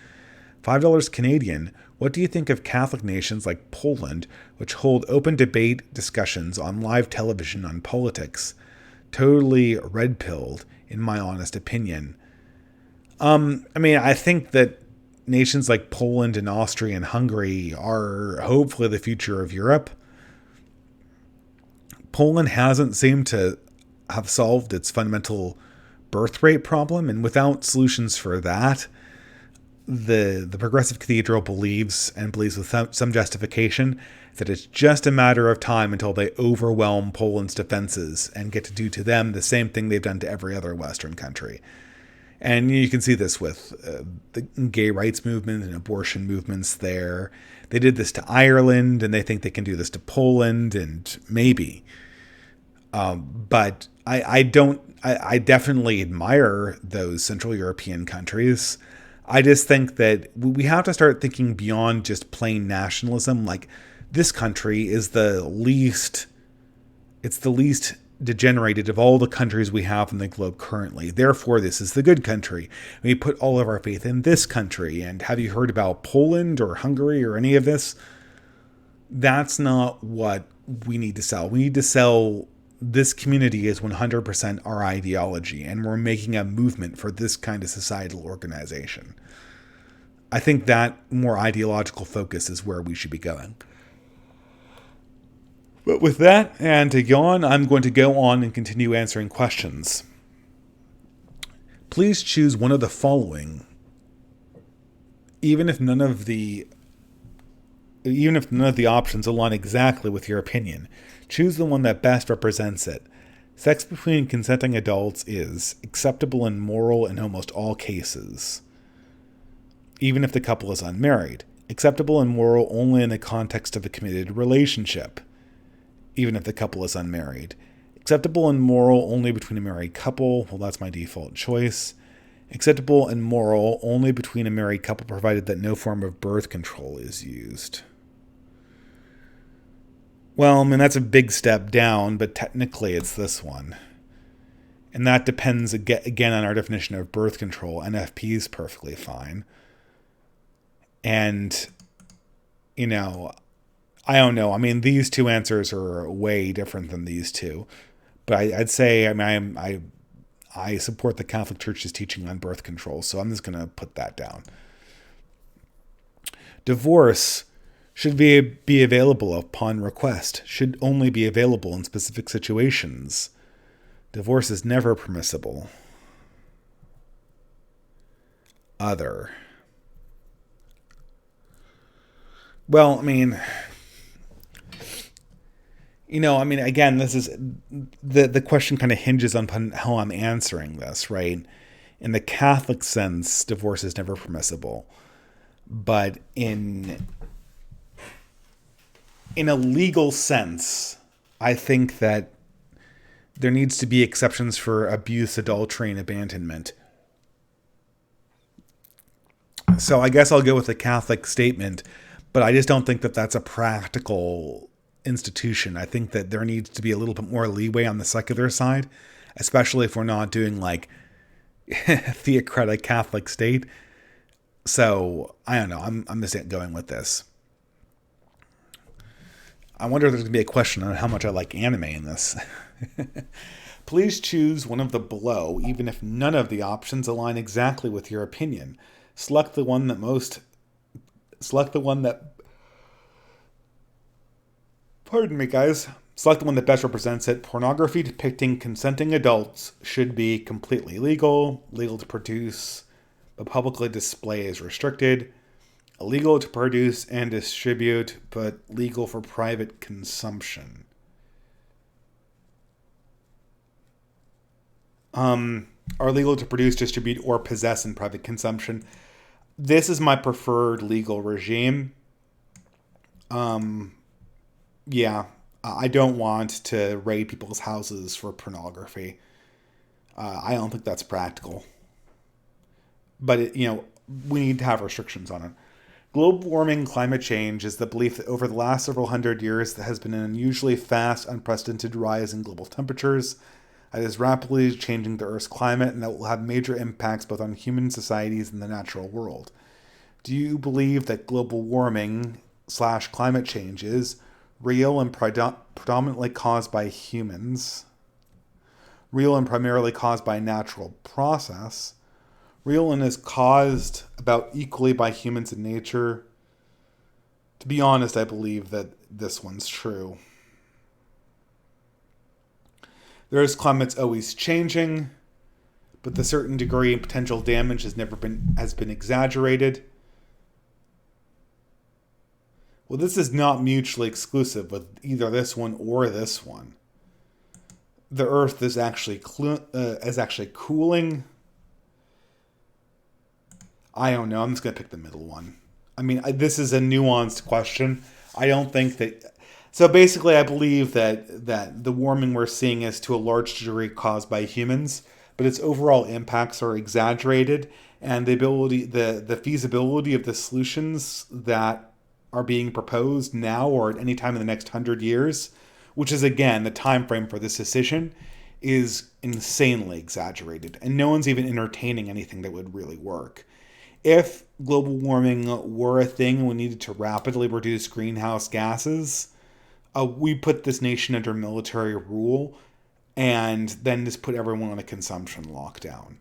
$5 Canadian. What do you think of Catholic nations like Poland, which hold open debate discussions on live television on politics? Totally red-pilled, in my honest opinion. I mean, I think that nations like Poland and Austria and Hungary are hopefully the future of Europe. Poland hasn't seemed to have solved its fundamental birth rate problem, and without solutions for that, the progressive cathedral believes with some justification that it's just a matter of time until they overwhelm Poland's defenses and get to do to them the same thing they've done to every other Western country. And you can see this with the gay rights movement and abortion movements there. They did this to Ireland, and they think they can do this to Poland, and maybe. But I don't. I definitely admire those Central European countries. I just think that we have to start thinking beyond just plain nationalism. Like, this country is the least degenerated of all the countries we have in the globe currently. Therefore, this is the good country. We put all of our faith in this country. And have you heard about Poland or Hungary or any of this? That's not what we need to sell. We need to sell this community is 100% our ideology, and we're making a movement for this kind of societal organization. I think that more ideological focus is where we should be going. But with that, and to yawn, I'm going to go on and continue answering questions. Please choose one of the following, even if none of the options align exactly with your opinion. Choose the one that best represents it. Sex between consenting adults is acceptable and moral in almost all cases, even if the couple is unmarried. Acceptable and moral only in the context of a committed relationship, even if the couple is unmarried. Acceptable and moral only between a married couple. Well, that's my default choice. Acceptable and moral only between a married couple, provided that no form of birth control is used. Well, I mean, that's a big step down, but technically it's this one. And that depends, again, on our definition of birth control. NFP is perfectly fine. And, I don't know. I mean, these two answers are way different than these two. But I'd say, I support the Catholic Church's teaching on birth control, so I'm just going to put that down. Divorce should be available upon request, should only be available in specific situations. Divorce is never permissible. Other. Well, again, this is the question kind of hinges on how I'm answering this, right? In the Catholic sense, divorce is never permissible. But in a legal sense, I think that there needs to be exceptions for abuse, adultery, and abandonment. So I guess I'll go with the Catholic statement, but I just don't think that that's a practical institution. I think that there needs to be a little bit more leeway on the secular side, especially if we're not doing like theocratic Catholic state. So I don't know. I'm just going with this. I wonder if there's going to be a question on how much I like anime in this. Please choose one of the below, even if none of the options align exactly with your opinion. Select the one that most. Select the one that. Pardon me, guys. Select the one that best represents it. Pornography depicting consenting adults should be completely legal. Legal to produce, but publicly display is restricted. Illegal to produce and distribute, but legal for private consumption. Are legal to produce, distribute, or possess in private consumption. This is my preferred legal regime. Yeah, I don't want to raid people's houses for pornography. I don't think that's practical. But, we need to have restrictions on it. Global warming and climate change is the belief that over the last several hundred years there has been an unusually fast, unprecedented rise in global temperatures that is rapidly changing the Earth's climate and that will have major impacts both on human societies and the natural world. Do you believe that global warming slash climate change is real and predominantly caused by humans, real and primarily caused by natural process, real and is caused about equally by humans and nature? To be honest, I believe that this one's true. The Earth's climate's always changing, but the certain degree and potential damage has been exaggerated. Well, this is not mutually exclusive with either this one or this one. The Earth is actually cooling. I don't know. I'm just gonna pick the middle one. I mean, this is a nuanced question. I don't think that. So basically, I believe that the warming we're seeing is to a large degree caused by humans, but its overall impacts are exaggerated, and the feasibility of the solutions that are being proposed now or at any time in the next 100 years, which is again the time frame for this decision, is insanely exaggerated, and no one's even entertaining anything that would really work. If global warming were a thing and we needed to rapidly reduce greenhouse gases, we put this nation under military rule and then just put everyone on a consumption lockdown.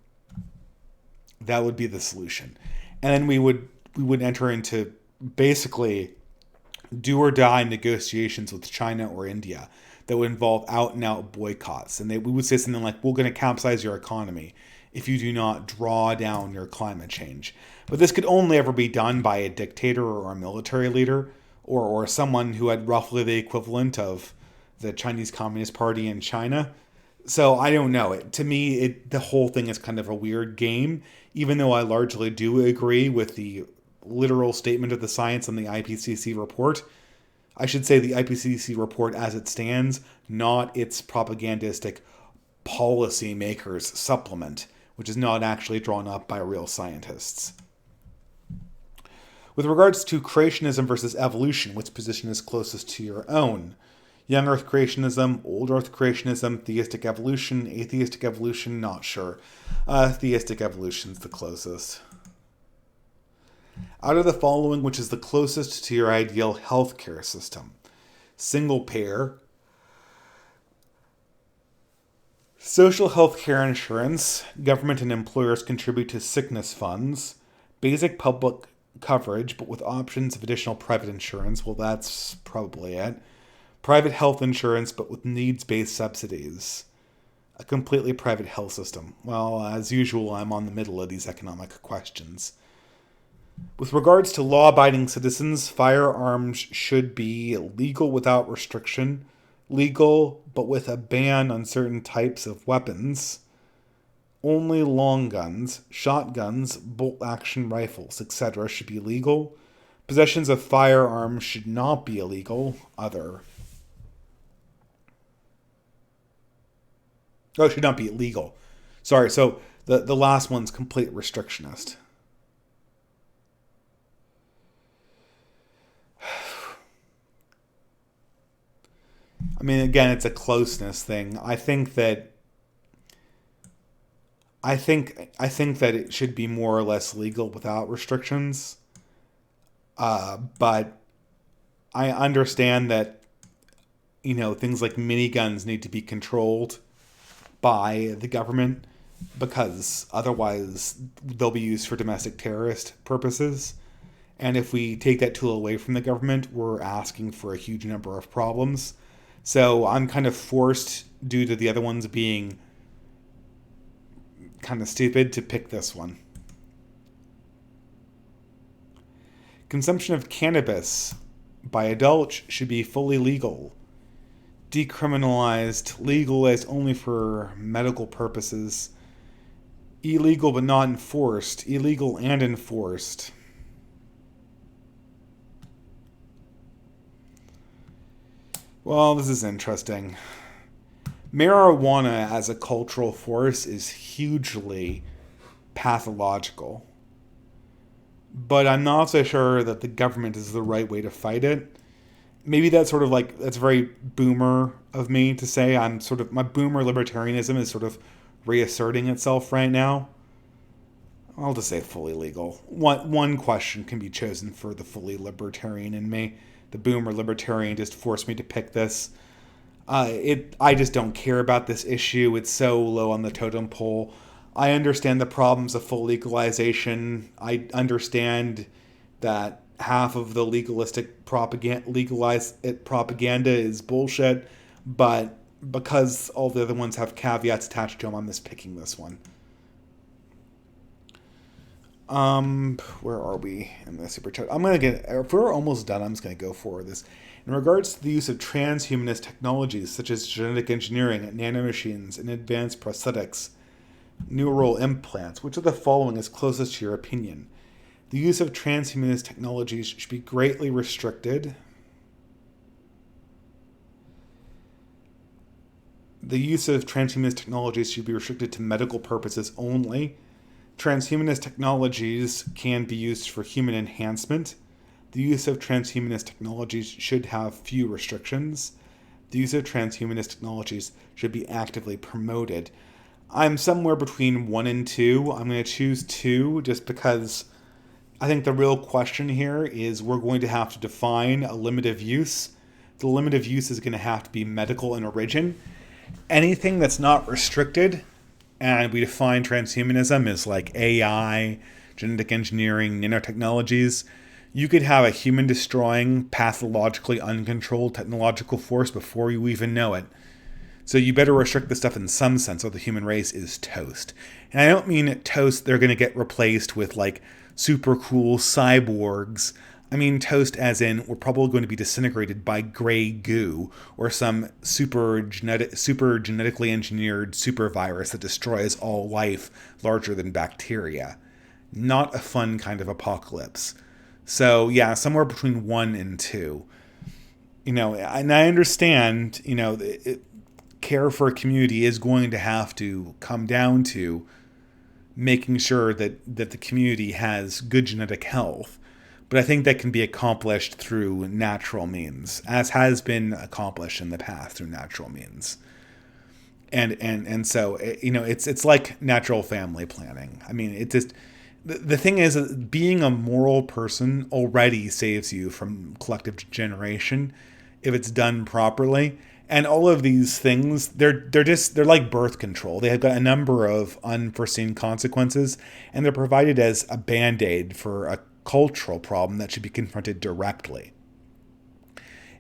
That would be the solution. And then we would enter into basically do or die negotiations with China or India that would involve out and out boycotts. And we would say something like, we're going to capsize your economy if you do not draw down your climate change. But this could only ever be done by a dictator or a military leader or someone who had roughly the equivalent of the Chinese Communist Party in China. So I don't know. To me, the whole thing is kind of a weird game, even though I largely do agree with the literal statement of the science on the IPCC report. I should say the IPCC report as it stands, not its propagandistic policymakers supplement, which is not actually drawn up by real scientists. With regards to creationism versus evolution, which position is closest to your own? Young Earth creationism, Old Earth creationism, theistic evolution, atheistic evolution, not sure. Theistic evolution's the closest. Out of the following, which is the closest to your ideal healthcare system? Single payer, social health care insurance, government and employers contribute to sickness funds, basic public coverage but with options of additional private insurance, well that's probably it, private health insurance but with needs-based subsidies, a completely private health system. Well, as usual, I'm on the middle of these economic questions. With regards to law-abiding citizens, firearms should be legal without restriction, legal but with a ban on certain types of weapons, only long guns, shotguns, bolt-action rifles, etc. should be legal. Possessions of firearms should not be illegal. Other. Oh, it should not be illegal. Sorry, so the last one's complete restrictionist. I mean, again, it's a closeness thing. I think that it should be more or less legal without restrictions. But I understand that things like miniguns need to be controlled by the government. because otherwise they'll be used for domestic terrorist purposes. And if we take that tool away from the government, we're asking for a huge number of problems. So I'm kind of forced, due to the other ones being kind of stupid, to pick this one. Consumption of cannabis by adults should be fully legal. Decriminalized, legalized only for medical purposes. Illegal but not enforced. Illegal and enforced. Well, this is interesting. Marijuana as a cultural force is hugely pathological. But I'm not so sure that the government is the right way to fight it. Maybe that's sort of like, that's very boomer of me to say. My boomer libertarianism is sort of reasserting itself right now. I'll just say fully legal. One question can be chosen for the fully libertarian in me. The boomer libertarian just forced me to pick this. I just don't care about this issue. It's so low on the totem pole. I understand the problems of full legalization. I understand that half of the legalistic propaganda is bullshit, but because all the other ones have caveats attached to them, I'm just picking this one. Where are we in the super chat? If we're almost done, I'm just gonna go for this. In regards to the use of transhumanist technologies such as genetic engineering, nanomachines, and advanced prosthetics, neural implants, which of the following is closest to your opinion? The use of transhumanist technologies should be greatly restricted. The use of transhumanist technologies should be restricted to medical purposes only. Transhumanist technologies can be used for human enhancement. The use of transhumanist technologies should have few restrictions. The use of transhumanist technologies should be actively promoted. I'm somewhere between 1 and 2. I'm going to choose 2 just because I think the real question here is we're going to have to define a limit of use. The limit of use is going to have to be medical in origin. Anything that's not restricted, and we define transhumanism as like AI, genetic engineering, nanotechnologies, you could have a human-destroying, pathologically uncontrolled technological force before you even know it. So you better restrict the stuff in some sense, or the human race is toast. And I don't mean toast, they're going to get replaced with like super cool cyborgs. I mean toast as in we're probably going to be disintegrated by gray goo or some super genetically engineered super virus that destroys all life larger than bacteria. Not a fun kind of apocalypse. So yeah, somewhere between 1 and 2. And I understand, care for a community is going to have to come down to making sure that the community has good genetic health. But I think that can be accomplished through natural means, as has been accomplished in the past through natural means. And so, it's like natural family planning. I mean, it just, the thing is, being a moral person already saves you from collective degeneration if it's done properly. And all of these things, they're like birth control. They have got a number of unforeseen consequences, and they're provided as a band-aid for a cultural problem that should be confronted directly.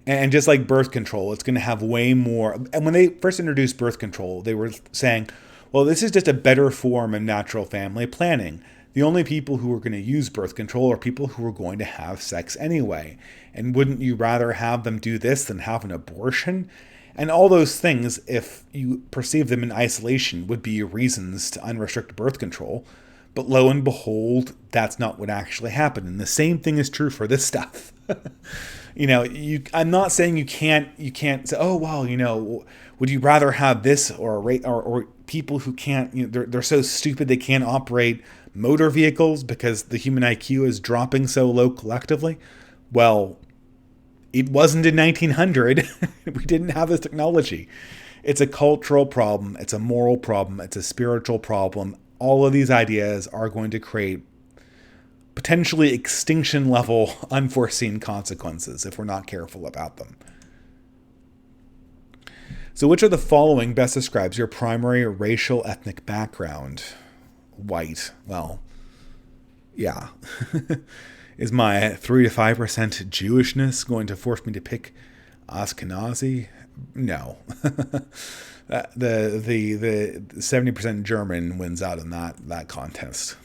And just like birth control, it's going to have way more. And when they first introduced birth control, they were saying, well, this is just a better form of natural family planning. The only people who are going to use birth control are people who are going to have sex anyway. And wouldn't you rather have them do this than have an abortion? And all those things, if you perceive them in isolation, would be reasons to unrestrict birth control. But lo and behold, that's not what actually happened. And the same thing is true for this stuff. I'm not saying you can't say, oh, well, would you rather have this or people who can't, they're so stupid they can't operate motor vehicles because the human IQ is dropping so low collectively? Well, it wasn't in 1900. We didn't have this technology. It's a cultural problem. It's a moral problem. It's a spiritual problem. All of these ideas are going to create potentially extinction level unforeseen consequences if we're not careful about them. So which of the following best describes your primary racial ethnic background? White. Well, yeah. Is my 3 to 5% Jewishness going to force me to pick Ashkenazi? No. The 70% German wins out in that contest.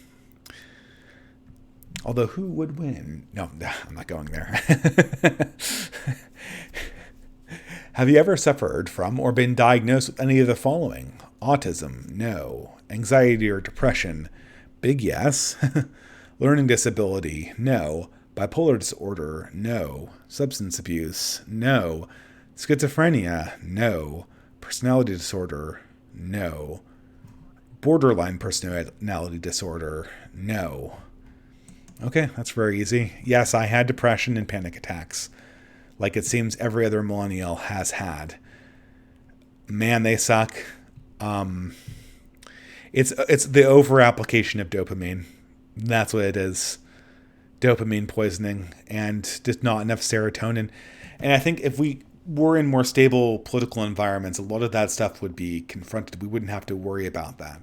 Although who would win? No, I'm not going there. Have you ever suffered from or been diagnosed with any of the following? Autism? No. Anxiety or depression? Big yes. Learning disability? No. Bipolar disorder? No. Substance abuse? No. Schizophrenia? No. Personality disorder? No. Borderline personality disorder? No. Okay, that's very easy. Yes, I had depression and panic attacks, like it seems every other millennial has had. Man, they suck. It's the over application of dopamine. That's what it is. Dopamine poisoning and just not enough serotonin. And I think if we were in more stable political environments, a lot of that stuff would be confronted. We wouldn't have to worry about that.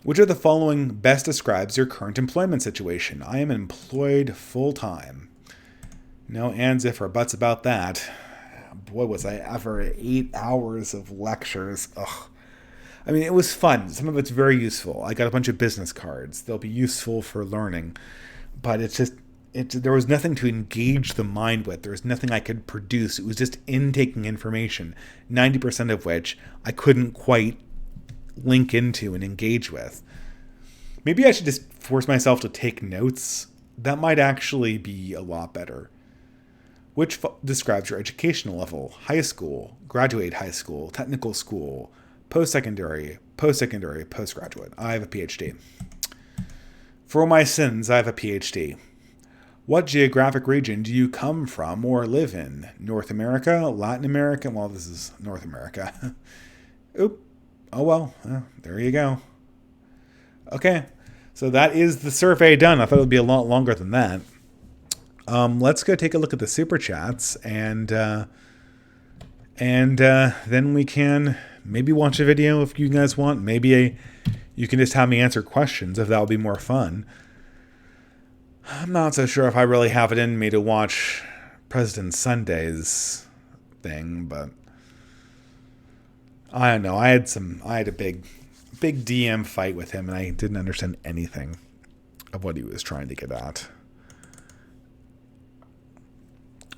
Which of the following best describes your current employment situation? I am employed full-time. No ands, if, or buts about that. Boy, was I ever 8 hours of lectures. Ugh. I mean, it was fun. Some of it's very useful. I got a bunch of business cards. They'll be useful for learning. But there was nothing to engage the mind with. There was nothing I could produce. It was just intaking information, 90% of which I couldn't quite link into and engage with. Maybe I should just force myself to take notes. That might actually be a lot better. Which describes your educational level? High school, graduate high school, technical school, post-secondary, postgraduate. I have a PhD. For my sins, I have a PhD. What geographic region do you come from or live in? North America, Latin America? Well, this is North America. Oop. Oh, well, there you go. Okay, so that is the survey done. I thought it would be a lot longer than that. Let's go take a look at the super chats, and then we can maybe watch a video if you guys want. Maybe you can just have me answer questions if that would be more fun. I'm not so sure if I really have it in me to watch President Sunday's thing, but I don't know. I had a big DM fight with him, and I didn't understand anything of what he was trying to get at.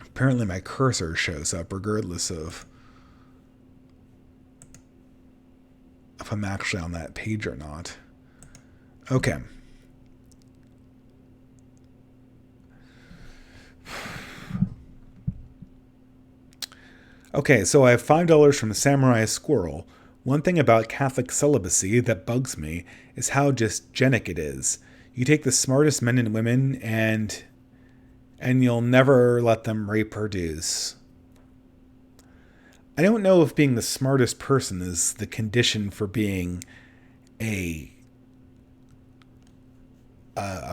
Apparently my cursor shows up regardless of if I'm actually on that page or not. Okay. Okay, so I have $5 from Samurai Squirrel. One thing about Catholic celibacy that bugs me is how dysgenic it is. You take the smartest men and women and you'll never let them reproduce. I don't know if being the smartest person is the condition for being a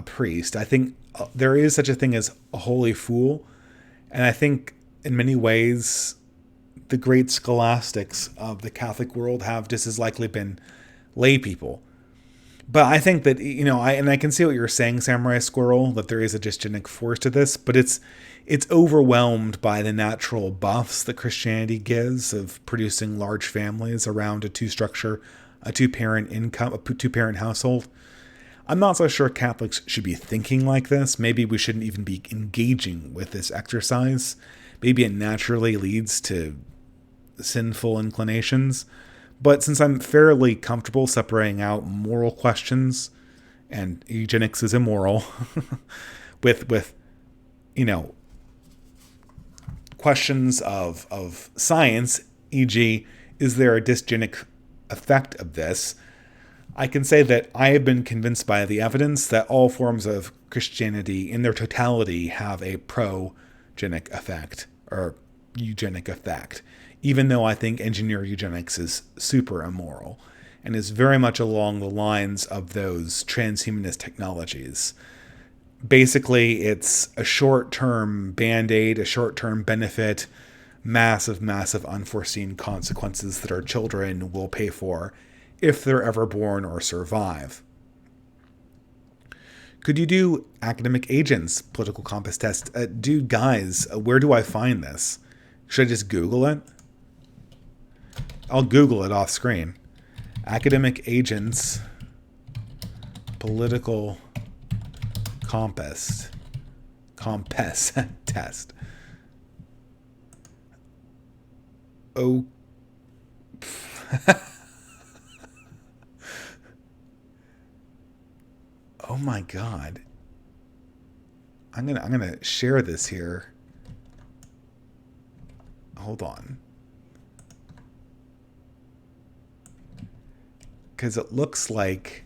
priest. I think there is such a thing as a holy fool, and I think in many ways the great scholastics of the Catholic world have just as likely been lay people. But I think that, I can see what you're saying, Samurai Squirrel, that there is a dysgenic force to this, but it's overwhelmed by the natural buffs that Christianity gives of producing large families around a two-parent household. I'm not so sure Catholics should be thinking like this. Maybe we shouldn't even be engaging with this exercise. Maybe it naturally leads to sinful inclinations. But since I'm fairly comfortable separating out moral questions, and eugenics is immoral, with questions of science, e.g., is there a dysgenic effect of this? I can say that I have been convinced by the evidence that all forms of Christianity in their totality have a progenic effect, or eugenic effect, even though I think engineered eugenics is super immoral and is very much along the lines of those transhumanist technologies. Basically, it's a short-term band-aid, a short-term benefit massive, massive unforeseen consequences that our children will pay for if they're ever born or survive. Could you do academic agents political compass test? Dude, guys, where do I find this? Should I just Google it? I'll Google it off screen. Academic agents political compass test. Oh. Oh my God. I'm gonna share this here. Hold on. Because it looks like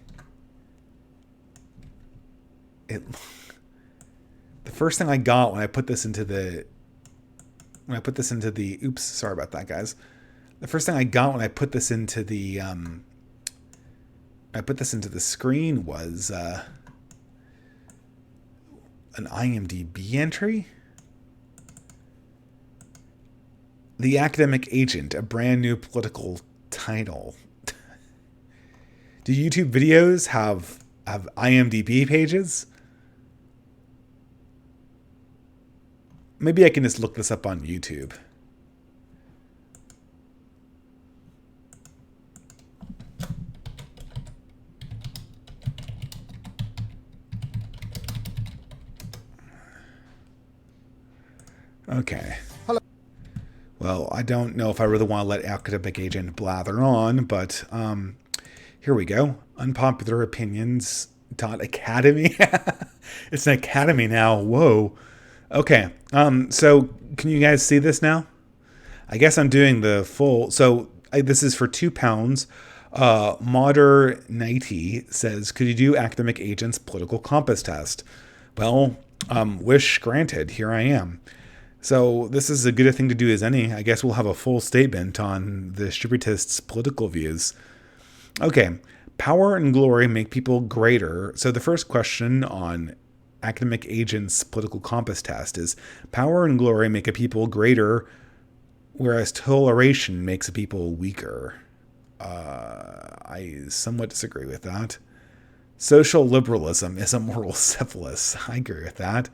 it. The first thing I got when I put this into the oops, sorry about that, guys. The first thing I got when I put this into the screen was an IMDb entry. The Academic Agent, a brand new political title. Do YouTube videos have IMDb pages? Maybe I can just look this up on YouTube. Okay. Hello. Well, I don't know if I really want to let Academic Agent blather on, but here we go. Unpopular opinions .academy. It's an academy now. Whoa. Okay. So can you guys see this now? I guess I'm doing the full. So this is for £2. Modernity says, could you do Academic Agent's political compass test? Well, wish granted. Here I am. So this is as good a thing to do as any. I guess we'll have a full statement on the distributist's political views. Okay. Power and glory make people greater. So the first question on Academic Agent's political compass test is, power and glory make a people greater, whereas toleration makes a people weaker. I somewhat disagree with that. Social liberalism is a moral syphilis. I agree with that.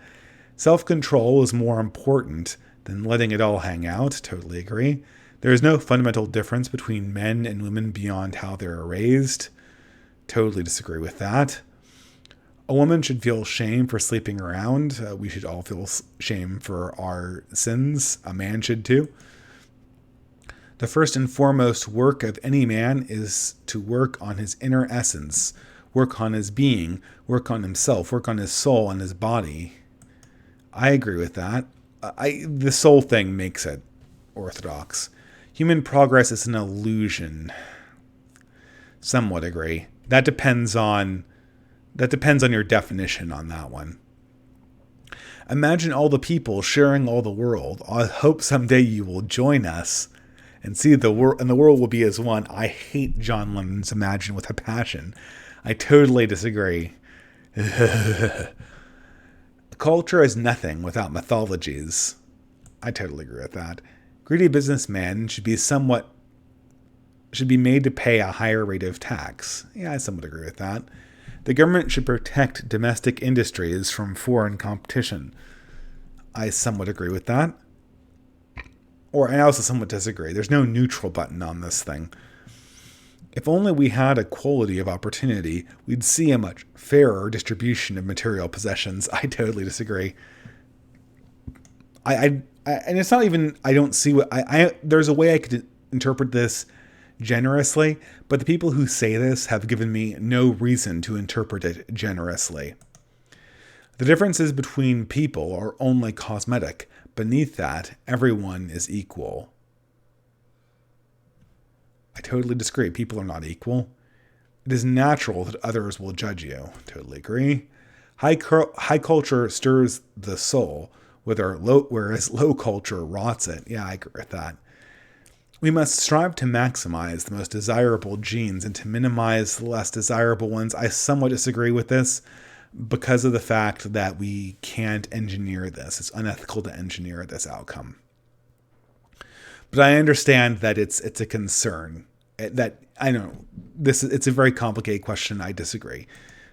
Self-control is more important than letting it all hang out. Totally agree. There is no fundamental difference between men and women beyond how they're raised. Totally disagree with that. A woman should feel shame for sleeping around. We should all feel shame for our sins. A man should too. The first and foremost work of any man is to work on his inner essence, work on his being, work on himself, work on his soul and his body. I agree with that. The soul thing makes it orthodox. Human progress is an illusion. Somewhat agree. That depends on your definition on that one. Imagine all the people sharing all the world. I hope someday you will join us and see the world, and the world will be as one. I hate John Lennon's Imagine with a passion. I totally disagree. Culture is nothing without mythologies. I totally agree with that. Greedy businessmen should be made to pay a higher rate of tax. Yeah, I somewhat agree with that. The government should protect domestic industries from foreign competition. I somewhat agree with that. Or I also somewhat disagree. There's no neutral button on this thing. If only we had equality of opportunity, we'd see a much fairer distribution of material possessions. I totally disagree. And it's not even, I don't see what, there's a way I could interpret this generously, but the people who say this have given me no reason to interpret it generously. The differences between people are only cosmetic. Beneath that, everyone is equal. I totally disagree. People are not equal. It is natural that others will judge you. Totally agree. High culture stirs the soul, whereas low culture rots it. Yeah, I agree with that. We must strive to maximize the most desirable genes and to minimize the less desirable ones. I somewhat disagree with this because of the fact that we can't engineer this. It's unethical to engineer this outcome. But I understand that it's a concern. That I know it's a very complicated question. I disagree.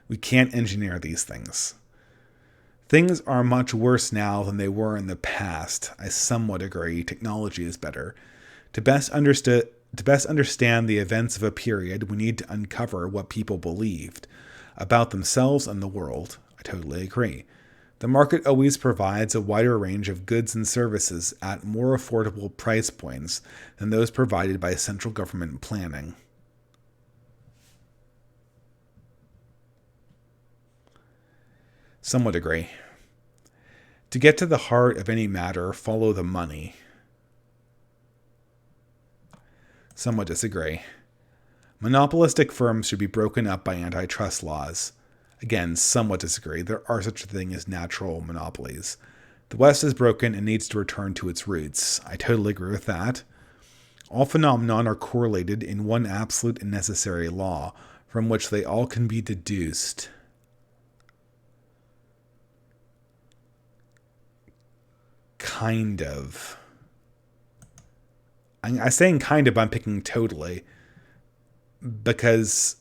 We can't engineer these things. Things are much worse now than they were in the past. I somewhat agree. Technology is better. To best understand the events of a period, we need to uncover what people believed about themselves and the world. I totally agree. The market always provides a wider range of goods and services at more affordable price points than those provided by central government planning. Somewhat agree. To get to the heart of any matter, follow the money. Somewhat disagree. Monopolistic firms should be broken up by antitrust laws. Again, somewhat disagree. There are such a thing as natural monopolies. The West is broken and needs to return to its roots. I totally agree with that. All phenomena are correlated in one absolute and necessary law, from which they all can be deduced. Kind of. I'm saying kind of, but I'm picking totally. Because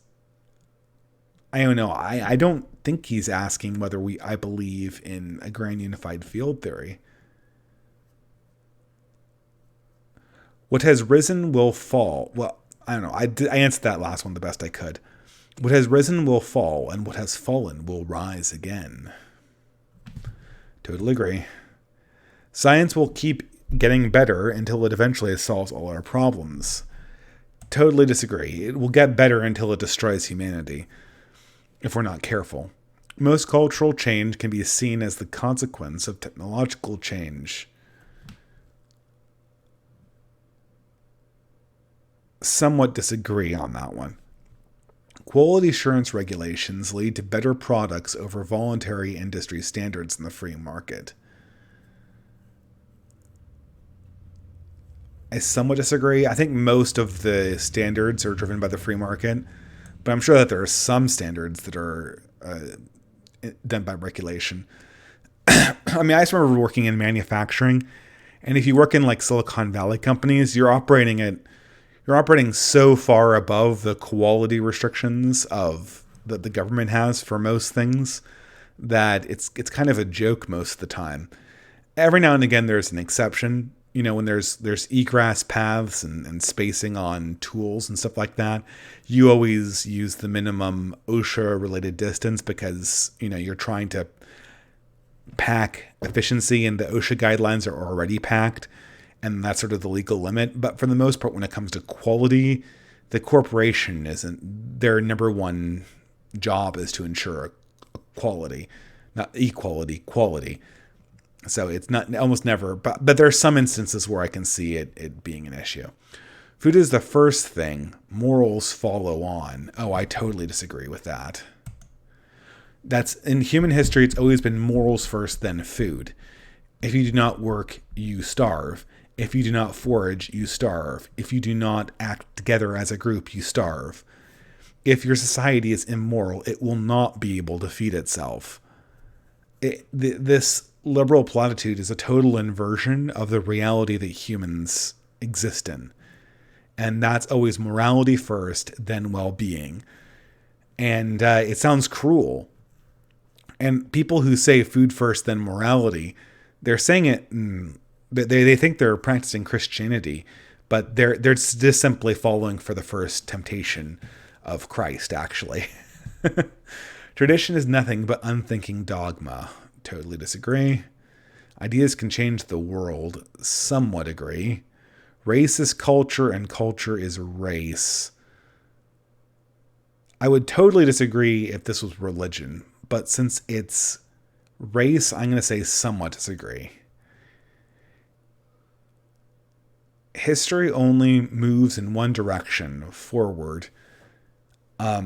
I don't know. I don't think he's asking whether I believe in a grand unified field theory. What has risen will fall. Well, I don't know. I answered that last one the best I could. What has risen will fall, and what has fallen will rise again. Totally agree. Science will keep getting better until it eventually solves all our problems. Totally disagree. It will get better until it destroys humanity, if we're not careful. Most cultural change can be seen as the consequence of technological change. Somewhat disagree on that one. Quality assurance regulations lead to better products over voluntary industry standards in the free market. I somewhat disagree. I think most of the standards are driven by the free market, but I'm sure that there are some standards that are done by regulation. I mean, I just remember working in manufacturing, and if you work in like Silicon Valley companies, you're operating so far above the quality restrictions of that the government has for most things that it's kind of a joke most of the time. Every now and again, there's an exception. You know, when there's egress paths and spacing on tools and stuff like that, you always use the minimum OSHA related distance because, you know, you're trying to pack efficiency and the OSHA guidelines are already packed and that's sort of the legal limit. But for the most part, when it comes to quality, the corporation isn't, their number one job is to ensure quality, not equality, quality. So it's not almost never, but there are some instances where I can see it being an issue. Food is the first thing. Morals follow on. Oh, I totally disagree with that. That's in human history. It's always been morals first, then food. If you do not work, you starve. If you do not forage, you starve. If you do not act together as a group, you starve. If your society is immoral, it will not be able to feed itself. This liberal platitude is a total inversion of the reality that humans exist in. And that's always morality first, then well-being. And it sounds cruel. And people who say food first, then morality, they're saying it, they think they're practicing Christianity, but they're just simply following for the first temptation of Christ, actually. Tradition is nothing but unthinking dogma. Totally disagree. Ideas can change the world. Somewhat agree. Race is culture and culture is race. I would totally disagree if this was religion, but since it's race, I'm going to say somewhat disagree. History only moves in one direction, forward. I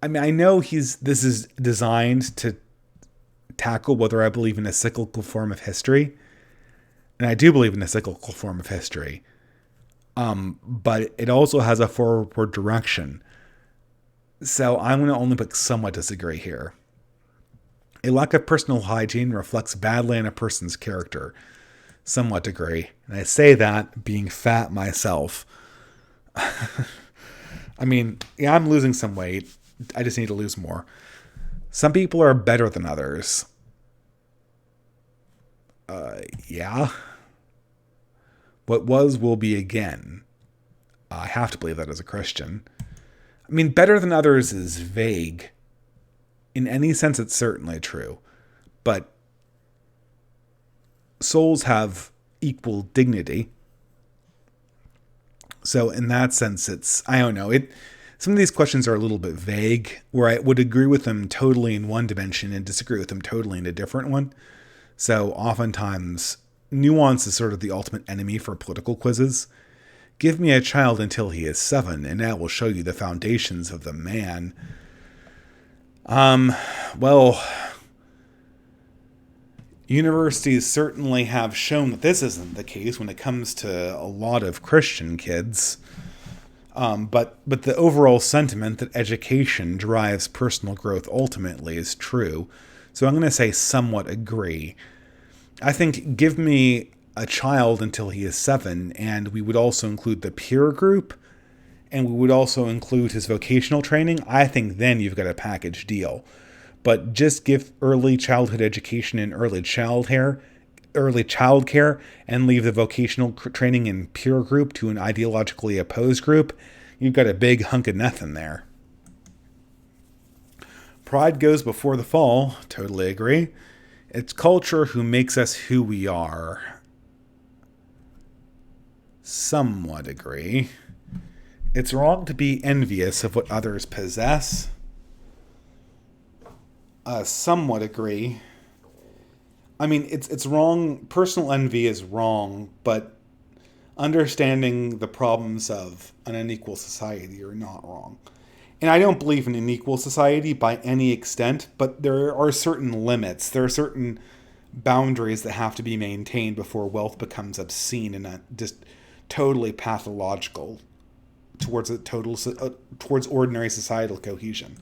mean, I know this is designed to tackle whether I believe in a cyclical form of history. And I do believe in a cyclical form of history. But it also has a forward direction. So I'm going to only put somewhat disagree here. A lack of personal hygiene reflects badly on a person's character. Somewhat agree. And I say that being fat myself. I mean, yeah, I'm losing some weight. I just need to lose more. Some people are better than others. Yeah. What was will be again. I have to believe that as a Christian. I mean, better than others is vague. In any sense, it's certainly true. But souls have equal dignity. So in that sense, I don't know. Some of these questions are a little bit vague, where I would agree with them totally in one dimension and disagree with them totally in a different one. So oftentimes, nuance is sort of the ultimate enemy for political quizzes. Give me a child until he is 7, and I will show you the foundations of the man. Well, universities certainly have shown that this isn't the case when it comes to a lot of Christian kids. But the overall sentiment that education drives personal growth ultimately is true. So I'm going to say somewhat agree. I think give me a child until he is 7, and we would also include the peer group, and we would also include his vocational training. I think then you've got a package deal. But just give early childhood education and early childcare, and leave the vocational training and peer group to an ideologically opposed group, you've got a big hunk of nothing there. Pride goes before the fall. Totally agree. It's culture who makes us who we are. Somewhat agree. It's wrong to be envious of what others possess. Somewhat agree. I mean, it's wrong. Personal envy is wrong, but understanding the problems of an unequal society are not wrong. And I don't believe in an equal society by any extent, but there are certain limits. There are certain boundaries that have to be maintained before wealth becomes obscene and just totally pathological towards ordinary societal cohesion.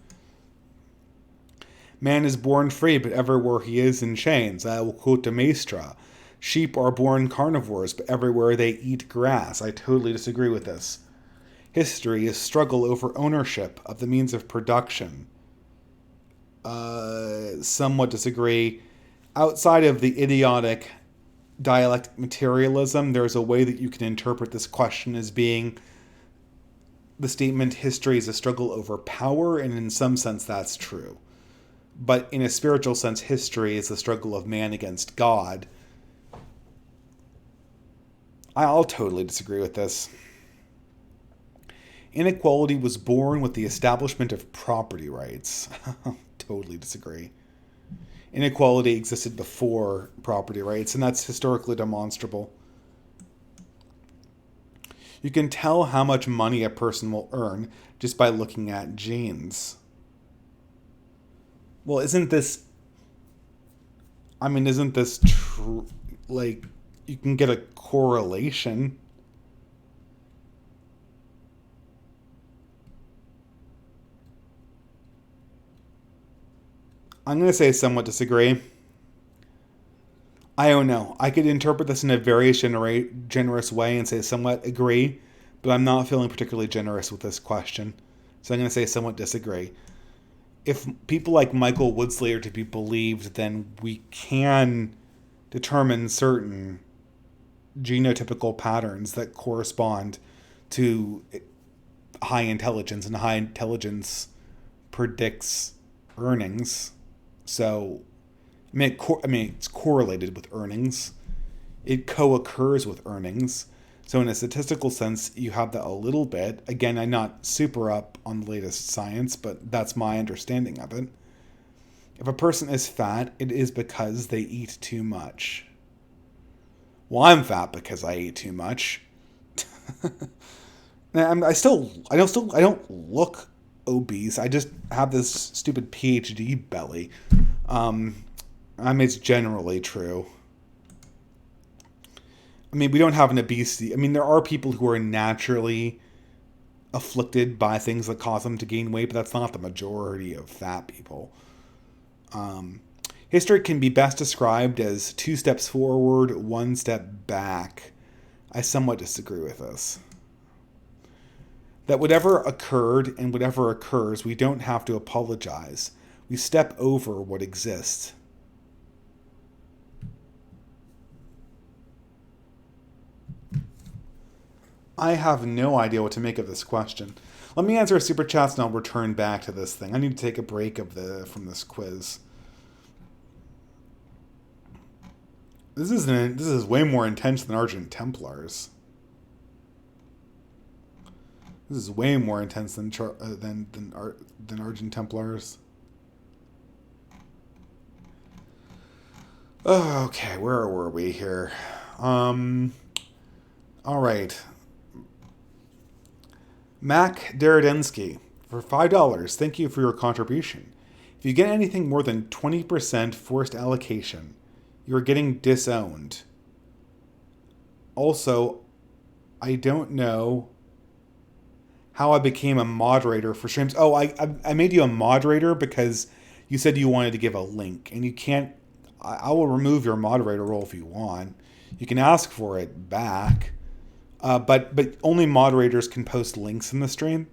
Man is born free, but everywhere he is in chains. I will quote de Maistre. Sheep are born carnivores, but everywhere they eat grass. I totally disagree with this. History is struggle over ownership of the means of production. Somewhat disagree. Outside of the idiotic dialectic materialism, there's a way that you can interpret this question as being the statement, history is a struggle over power, and in some sense that's true. But in a spiritual sense, history is the struggle of man against God. I'll totally disagree with this. Inequality was born with the establishment of property rights. Totally disagree. Inequality existed before property rights, and that's historically demonstrable. You can tell how much money a person will earn just by looking at genes. Well, isn't this true? Like, you can get a correlation. I'm going to say somewhat disagree. I don't know. I could interpret this in a very generous way and say somewhat agree, but I'm not feeling particularly generous with this question. So I'm going to say somewhat disagree. If people like Michael Woodsley are to be believed, then we can determine certain genotypical patterns that correspond to high intelligence, and high intelligence predicts earnings. So, it's correlated with earnings. It co-occurs with earnings. So in a statistical sense, you have that a little bit. Again, I'm not super up on the latest science, but that's my understanding of it. If a person is fat, it is because they eat too much. Well, I'm fat because I eat too much. I don't look obese. I just have this stupid PhD belly. It's generally true. I mean, we don't have an obesity. I mean, there are people who are naturally afflicted by things that cause them to gain weight, but that's not the majority of fat people. History can be best described as 2 steps forward, 1 step back. I somewhat disagree with this. That whatever occurred and whatever occurs, we don't have to apologize. We step over what exists. I have no idea what to make of this question. Let me answer super chats and I'll return back to this thing. I need to take a break from this quiz. This is way more intense than Argent Templars. This is way more intense than Argent Templars. Oh, okay, where were we here? All right. Mac Daradensky, for $5, thank you for your contribution. If you get anything more than 20% forced allocation, you're getting disowned. Also, I don't know how I became a moderator for streams. Oh, I made you a moderator because you said you wanted to give a link, and you can't. I will remove your moderator role if you want. You can ask for it back, but only moderators can post links in the stream.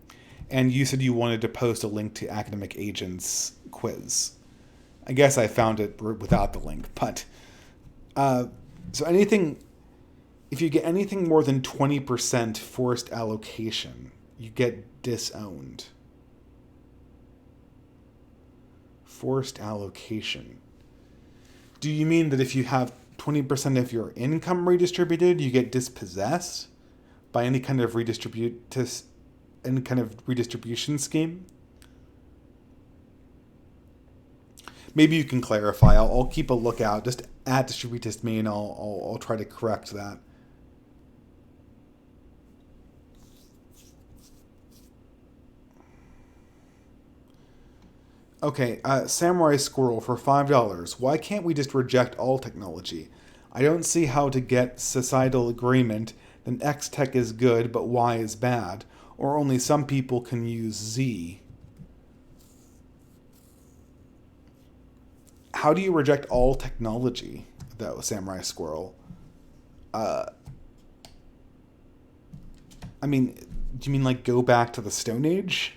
And you said you wanted to post a link to Academic Agent's quiz. I guess I found it without the link, but so anything. If you get anything more than 20% forced allocation, you get disowned. Forced allocation. Do you mean that if you have 20% of your income redistributed, you get dispossessed by any kind of redistribution scheme? Maybe you can clarify. I'll keep a lookout. Just at distributist.me and I'll try to correct that. Okay, Samurai Squirrel for $5. Why can't we just reject all technology? I don't see how to get societal agreement that X tech is good but Y is bad, or only some people can use Z. How do you reject all technology, though, Samurai Squirrel? I mean, do you mean like go back to the Stone Age?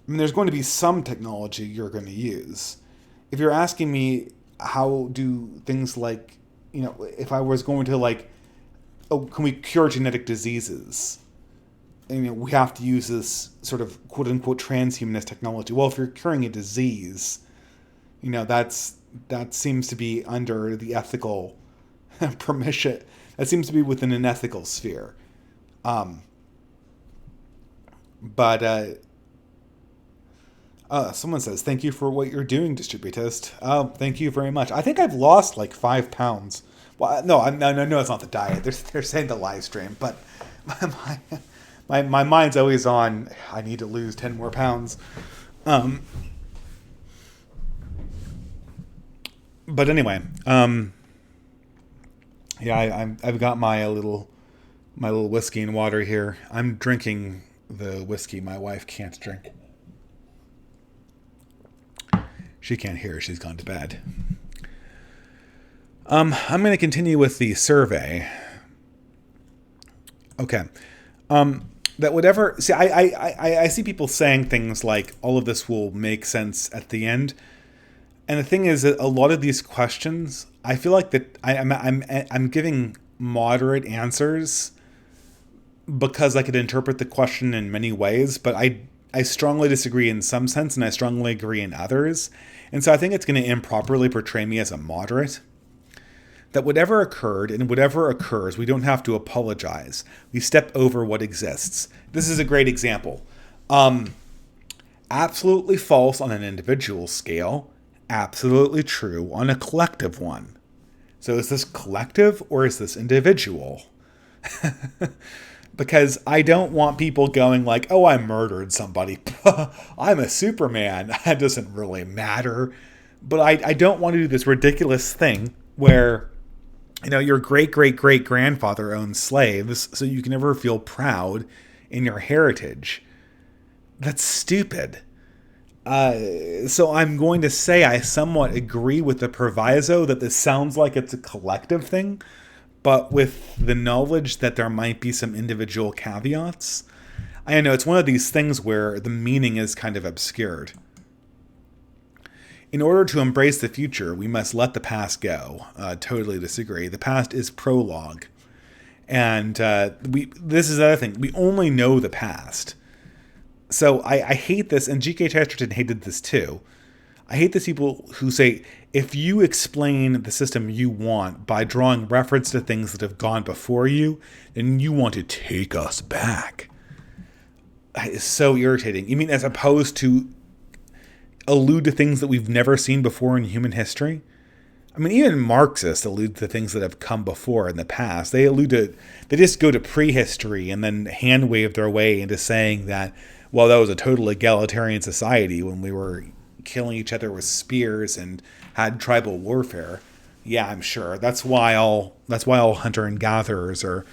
I mean, there's going to be some technology you're going to use. If you're asking me how do things like, if I was going to like, oh, can we cure genetic diseases? And, we have to use this sort of quote unquote transhumanist technology. Well, if you're curing a disease, that seems to be under the ethical permission. That seems to be within an ethical sphere. Someone says, thank you for what you're doing, Distributist. Oh, thank you very much. I think I've lost like 5 pounds. Well, no, it's not the diet. They're saying the live stream, but my mind's always on, I need to lose 10 more pounds. But anyway, yeah, I've got my little whiskey and water here. I'm drinking the whiskey my wife can't drink. She can't hear. She's gone to bed. I'm going to continue with the survey. Okay. That whatever... See, I see people saying things like, all of this will make sense at the end. And the thing is that a lot of these questions, I feel like that I'm giving moderate answers because I could interpret the question in many ways, but I strongly disagree in some sense, and I strongly agree in others. And so I think it's going to improperly portray me as a moderate. That whatever occurred and whatever occurs, we don't have to apologize. We step over what exists. This is a great example. Absolutely false on an individual scale. Absolutely true on a collective one. So is this collective or is this individual? Because I don't want people going like, oh, I murdered somebody. I'm a Superman. That doesn't really matter. But I don't want to do this ridiculous thing where, your great-great-great-grandfather owned slaves, so you can never feel proud in your heritage. That's stupid. So I'm going to say I somewhat agree with the proviso that this sounds like it's a collective thing, but with the knowledge that there might be some individual caveats. I know it's one of these things where the meaning is kind of obscured. In order to embrace the future, we must let the past go. Totally disagree. The past is prologue. And this is the other thing. We only know the past. So I hate this, and G.K. Chesterton hated this too. I hate these people who say, if you explain the system you want by drawing reference to things that have gone before you, then you want to take us back. It's so irritating. You mean as opposed to allude to things that we've never seen before in human history? I mean, even Marxists allude to things that have come before in the past. They just go to prehistory and then hand wave their way into saying that, well, that was a total egalitarian society when we were killing each other with spears and had tribal warfare. Yeah, I'm sure. That's why all hunter and gatherers are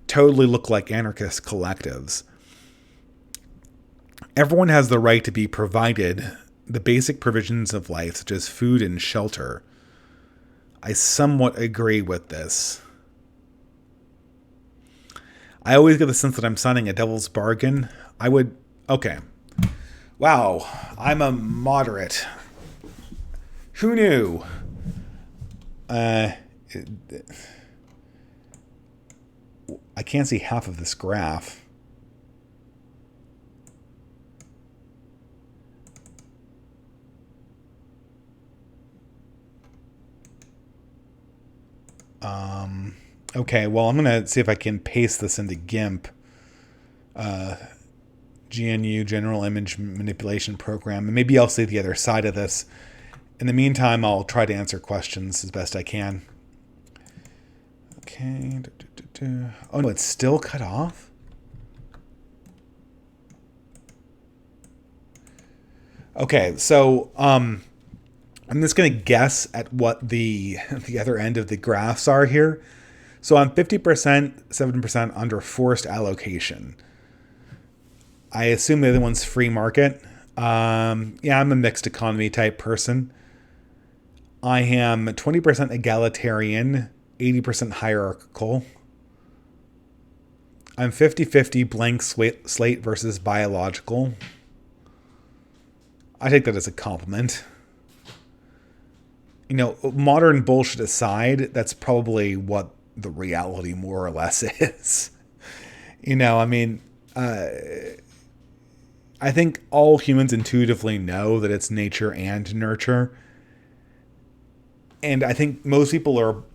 totally look like anarchist collectives. Everyone has the right to be provided the basic provisions of life, such as food and shelter. I somewhat agree with this. I always get the sense that I'm signing a devil's bargain. Okay. Wow, I'm a moderate. Who knew? I can't see half of this graph. Okay, well, I'm going to see if I can paste this into GIMP. GNU, General Image Manipulation Program. And maybe I'll see the other side of this. In the meantime, I'll try to answer questions as best I can. Okay. Oh, no, it's still cut off? Okay, so I'm just going to guess at what the other end of the graphs are here. So I'm 50%, 7% under forced allocation. I assume the other one's free market. Yeah, I'm a mixed economy type person. I am 20% egalitarian, 80% hierarchical. I'm 50-50 blank slate versus biological. I take that as a compliment. You know, modern bullshit aside, that's probably what the reality more or less is. You know, I mean, I think all humans intuitively know that it's nature and nurture. And I think most people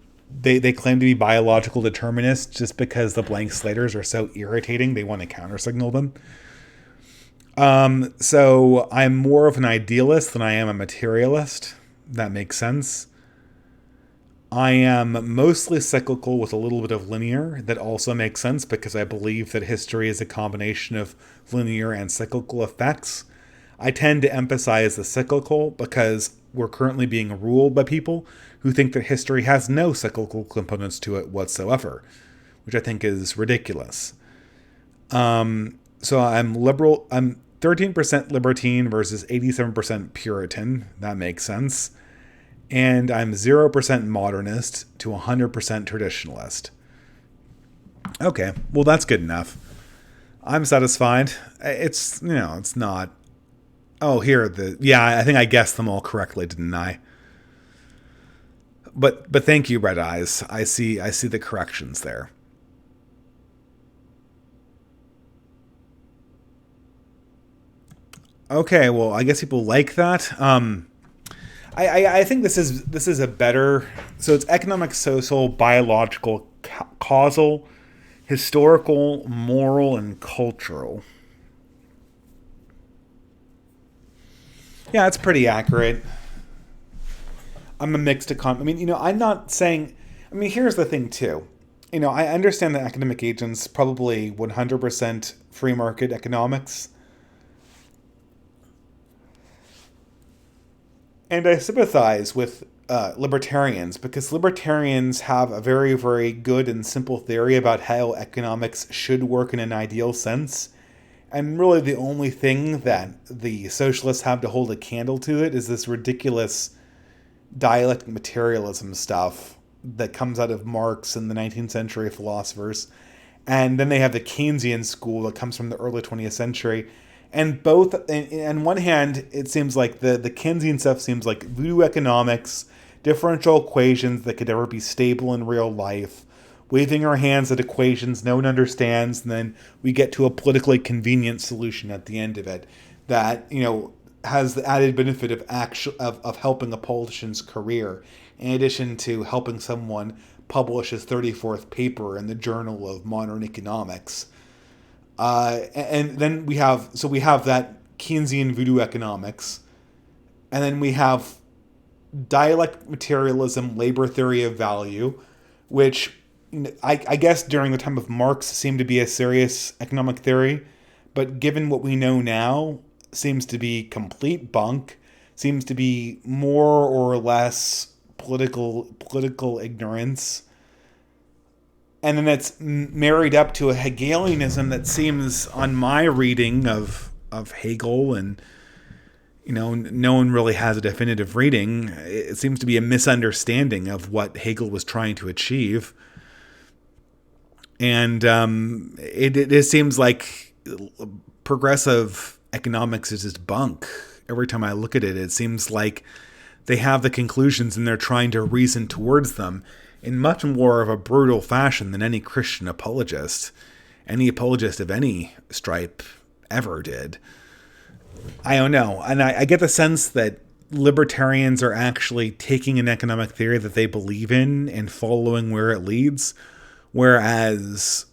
they claim to be biological determinists just because the blank slaters are so irritating, they want to countersignal them. So I'm more of an idealist than I am a materialist. That makes sense. I am mostly cyclical with a little bit of linear. That also makes sense because I believe that history is a combination of linear and cyclical effects. I tend to emphasize the cyclical because we're currently being ruled by people who think that history has no cyclical components to it whatsoever, which I think is ridiculous. So I'm liberal. I'm 13% libertine versus 87% Puritan. That makes sense. And I'm 0% modernist to 100% traditionalist. Okay, well, that's good enough. I'm satisfied. It's, it's not. Oh, yeah, I think I guessed them all correctly, didn't I? But thank you, Red Eyes. I see the corrections there. Okay, well, I guess people like that. I think this is a better. So it's economic, social, biological, causal, historical, moral, and cultural. Yeah, it's pretty accurate. I'm a mixed economy. I mean, I'm not saying. I mean, here's the thing too. I understand that academic agents probably 100% free market economics. And I sympathize with libertarians, because libertarians have a very, very good and simple theory about how economics should work in an ideal sense. And really, the only thing that the socialists have to hold a candle to it is this ridiculous dialectic materialism stuff that comes out of Marx and the 19th century philosophers. And then they have the Keynesian school that comes from the early 20th century. And both, on one hand, it seems like the Keynesian stuff seems like voodoo economics, differential equations that could never be stable in real life, waving our hands at equations no one understands, and then we get to a politically convenient solution at the end of it that, has the added benefit of helping a politician's career, in addition to helping someone publish his 34th paper in the Journal of Modern Economics. And then we have that Keynesian voodoo economics, and then we have dialectic materialism, labor theory of value, which I guess during the time of Marx seemed to be a serious economic theory, but given what we know now, seems to be complete bunk, seems to be more or less political ignorance. And then it's married up to a Hegelianism that seems, on my reading of Hegel, and no one really has a definitive reading, it seems to be a misunderstanding of what Hegel was trying to achieve. And it seems like progressive economics is just bunk. Every time I look at it, it seems like they have the conclusions and they're trying to reason towards them in much more of a brutal fashion than any Christian apologist, any apologist of any stripe ever did. I don't know. And I get the sense that libertarians are actually taking an economic theory that they believe in and following where it leads, whereas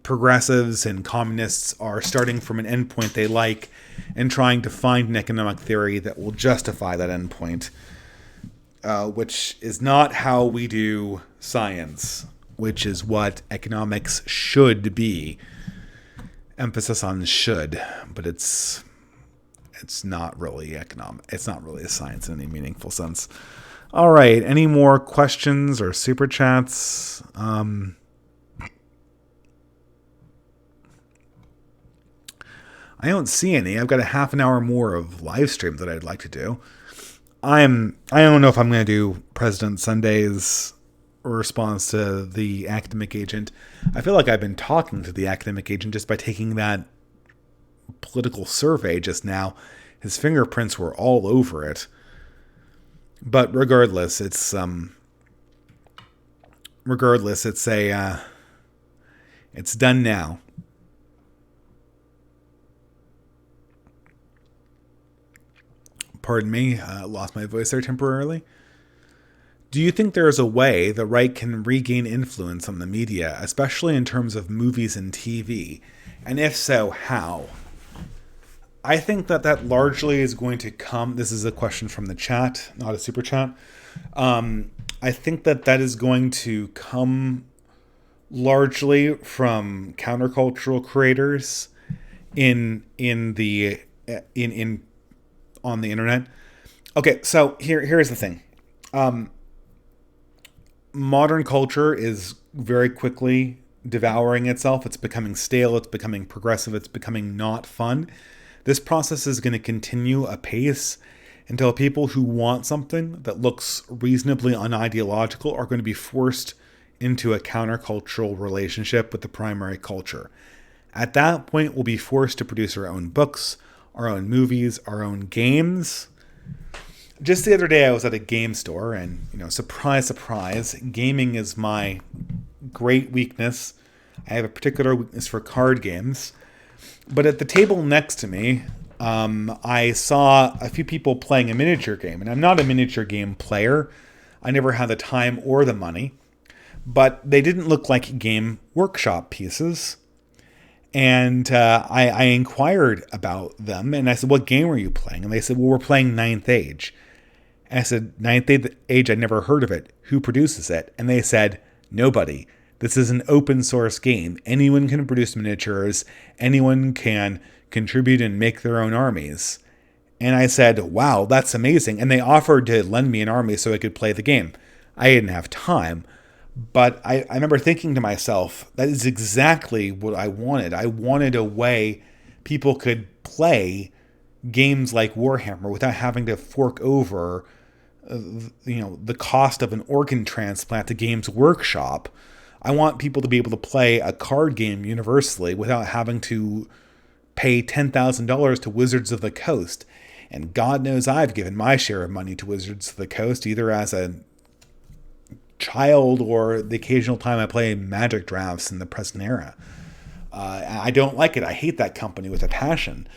progressives and communists are starting from an endpoint they like and trying to find an economic theory that will justify that endpoint, which is not how we do science, which is what economics should be. Emphasis on should, but it's not really economic. It's not really a science in any meaningful sense. All right. Any more questions or super chats? I don't see any. I've got a half an hour more of live stream that I'd like to do. I don't know if I'm going to do President Sunday's response to the academic agent. I feel like I've been talking to the academic agent just by taking that political survey just now. His fingerprints were all over it. But regardless, it's done now. Pardon me, lost my voice there temporarily. Do you think there is a way the right can regain influence on the media, especially in terms of movies and TV? And if so, how? I think that largely is going to come... This is a question from the chat, not a super chat. I think that is going to come largely from countercultural creators on the internet. Okay, so here's the thing. Modern culture is very quickly devouring itself. It's becoming stale. It's becoming progressive. It's becoming not fun. This process is going to continue apace until people who want something that looks reasonably unideological are going to be forced into a countercultural relationship with the primary culture. At that point, we'll be forced to produce our own books, our own movies, our own games. Just the other day, I was at a game store, and, surprise, surprise, gaming is my great weakness. I have a particular weakness for card games. But at the table next to me, I saw a few people playing a miniature game. And I'm not a miniature game player. I never had the time or the money. But they didn't look like Game Workshop pieces. And I inquired about them. And I said, what game were you playing? And they said, well, we're playing Ninth Age. And I said, Ninth Age, I'd never heard of it. Who produces it? And they said, nobody. This is an open source game. Anyone can produce miniatures. Anyone can contribute and make their own armies. And I said, wow, that's amazing. And they offered to lend me an army so I could play the game. I didn't have time. But I remember thinking to myself, that is exactly what I wanted. I wanted a way people could play games like Warhammer without having to fork over, the cost of an organ transplant to Games Workshop. I want people to be able to play a card game universally without having to pay $10,000 to Wizards of the Coast. And God knows I've given my share of money to Wizards of the Coast, either as a child or the occasional time I play Magic drafts in the present era. I don't like it. I hate that company with a passion.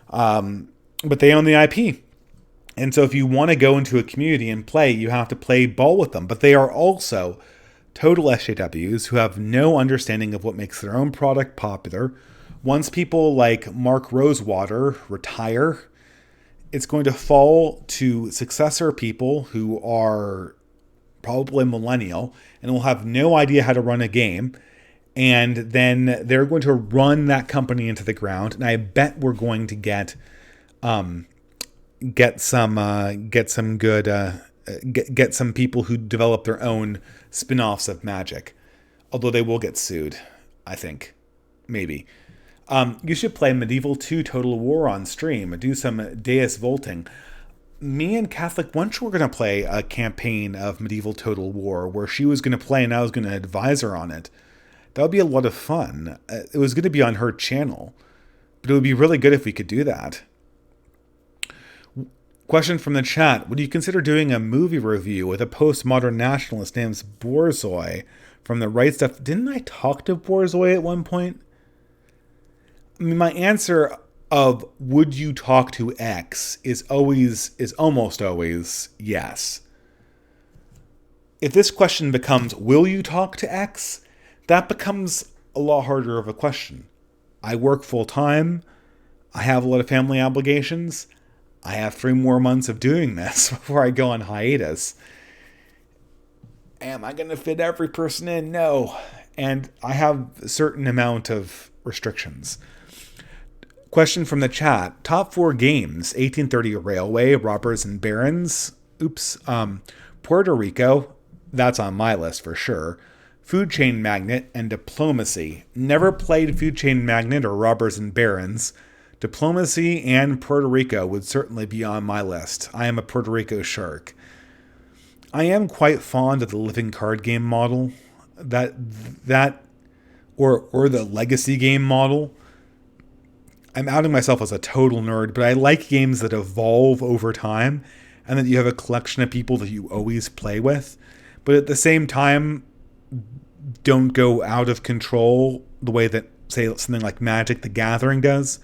But they own the IP. And so if you want to go into a community and play, you have to play ball with them. But they are also total SJWs who have no understanding of what makes their own product popular. Once people like Mark Rosewater retire, it's going to fall to successor people who are probably millennial and will have no idea how to run a game. And then they're going to run that company into the ground. And I bet we're going to get some people who develop their own spin-offs of Magic. Although they will get sued, I think. Maybe. You should play Medieval 2 Total War on stream. Do some Deus Volting. Me and Catholic Wench were going to play a campaign of Medieval Total War where she was going to play and I was going to advise her on it. That would be a lot of fun. It was going to be on her channel. But it would be really good if we could do that. Question from the chat. Would you consider doing a movie review with a postmodern nationalist named Borzoi from the Right Stuff? Didn't I talk to Borzoi at one point? I mean, my answer of would you talk to X is almost always yes. If this question becomes will you talk to X, that becomes a lot harder of a question. I work full time. I have a lot of family obligations. I have 3 more months of doing this before I go on hiatus. Am I going to fit every person in? No. And I have a certain amount of restrictions. Question from the chat. Top 4 games. 1830 Railway, Robbers and Barons. Puerto Rico. That's on my list for sure. Food Chain Magnate and Diplomacy. Never played Food Chain Magnate or Robbers and Barons. Diplomacy and Puerto Rico would certainly be on my list. I am a Puerto Rico shark. I am quite fond of the living card game model. Or the legacy game model. I'm outing myself as a total nerd, but I like games that evolve over time and that you have a collection of people that you always play with, but at the same time, don't go out of control the way that, say, something like Magic the Gathering does.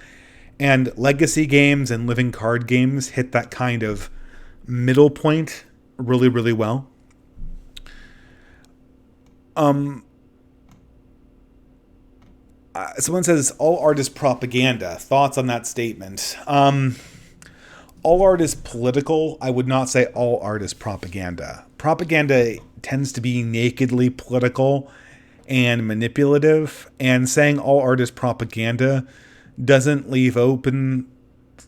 And legacy games and living card games hit that kind of middle point really, really well. Someone says, all art is propaganda. Thoughts on that statement? All art is political. I would not say all art is propaganda. Propaganda tends to be nakedly political and manipulative, and saying all art is propaganda doesn't leave open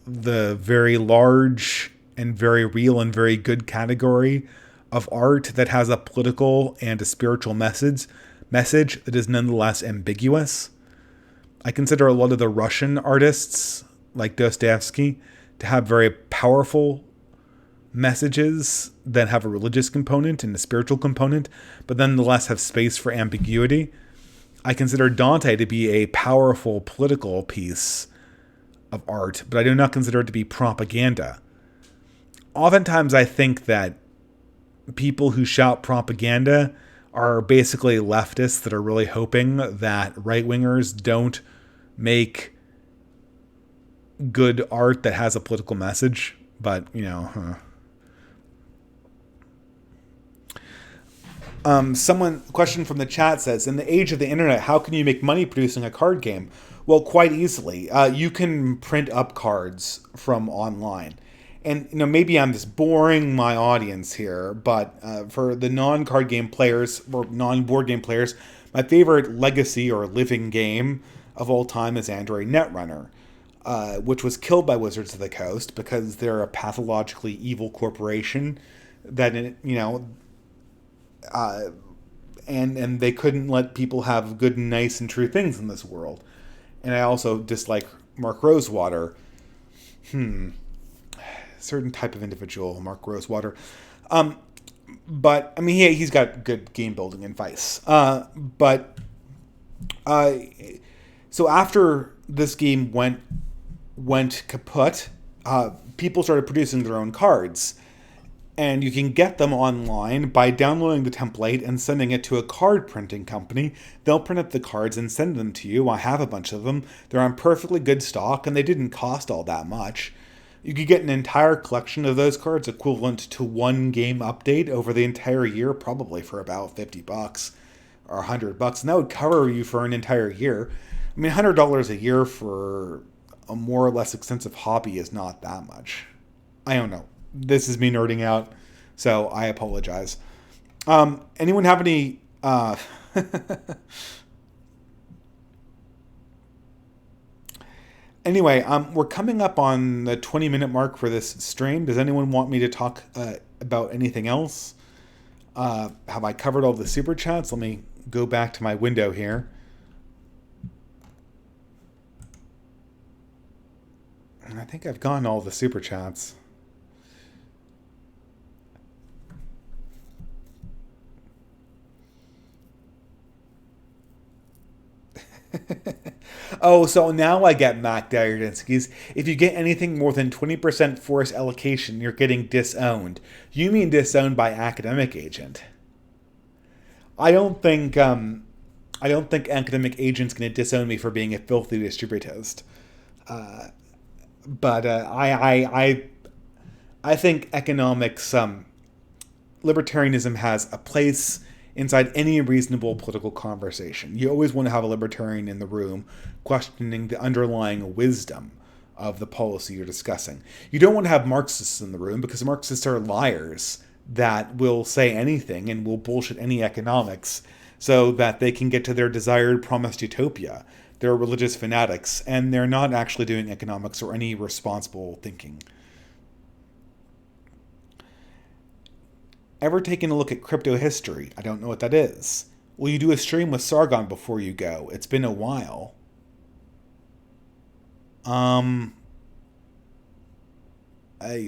the very large and very real and very good category of art that has a political and a spiritual message that is nonetheless ambiguous. I consider a lot of the Russian artists, like Dostoevsky, to have very powerful messages that have a religious component and a spiritual component, but nonetheless have space for ambiguity. I consider Dante to be a powerful political piece of art, but I do not consider it to be propaganda. Oftentimes I think that people who shout propaganda are basically leftists that are really hoping that right-wingers don't make good art that has a political message. But, question from the chat says, in the age of the internet, how can you make money producing a card game? Well, quite easily. You can print up cards from online. And, maybe I'm just boring my audience here, but for the non-card game players or non-board game players, my favorite legacy or living game of all time is Android Netrunner. which was killed by Wizards of the Coast because they're a pathologically evil corporation that, and they couldn't let people have good and nice and true things in this world. And I also dislike Mark Rosewater. Certain type of individual, Mark Rosewater. But I mean, he's got good game building advice. So after this game went kaput, people started producing their own cards, and you can get them online by downloading the template and sending it to a card printing company. They'll print up the cards and send them to you. I have a bunch of them. They're on perfectly good stock, and they didn't cost all that much. You could get an entire collection of those cards equivalent to one game update over the entire year, probably for about $50 or $100, and that would cover you for an entire year. I mean, $100 a year for a more or less extensive hobby is not that much. I don't know. This is me nerding out, so I apologize. Anyone have any... Anyway, we're coming up on the 20-minute mark for this stream. Does anyone want me to talk about anything else? Have I covered all the super chats? Let me go back to my window here. I think I've gotten all the super chats. Oh, so now I get Mac Diardinskis. If you get anything more than 20% force allocation, you're getting disowned. You mean disowned by academic agent? I don't think academic agent's going to disown me for being a filthy distributist. But I think economics, libertarianism has a place inside any reasonable political conversation. You always want to have a libertarian in the room questioning the underlying wisdom of the policy you're discussing. You don't want to have Marxists in the room because Marxists are liars that will say anything and will bullshit any economics so that they can get to their desired promised utopia. They're religious fanatics, and they're not actually doing economics or any responsible thinking. Ever taken a look at crypto history? I don't know what that is. Will you do a stream with Sargon before you go? It's been a while.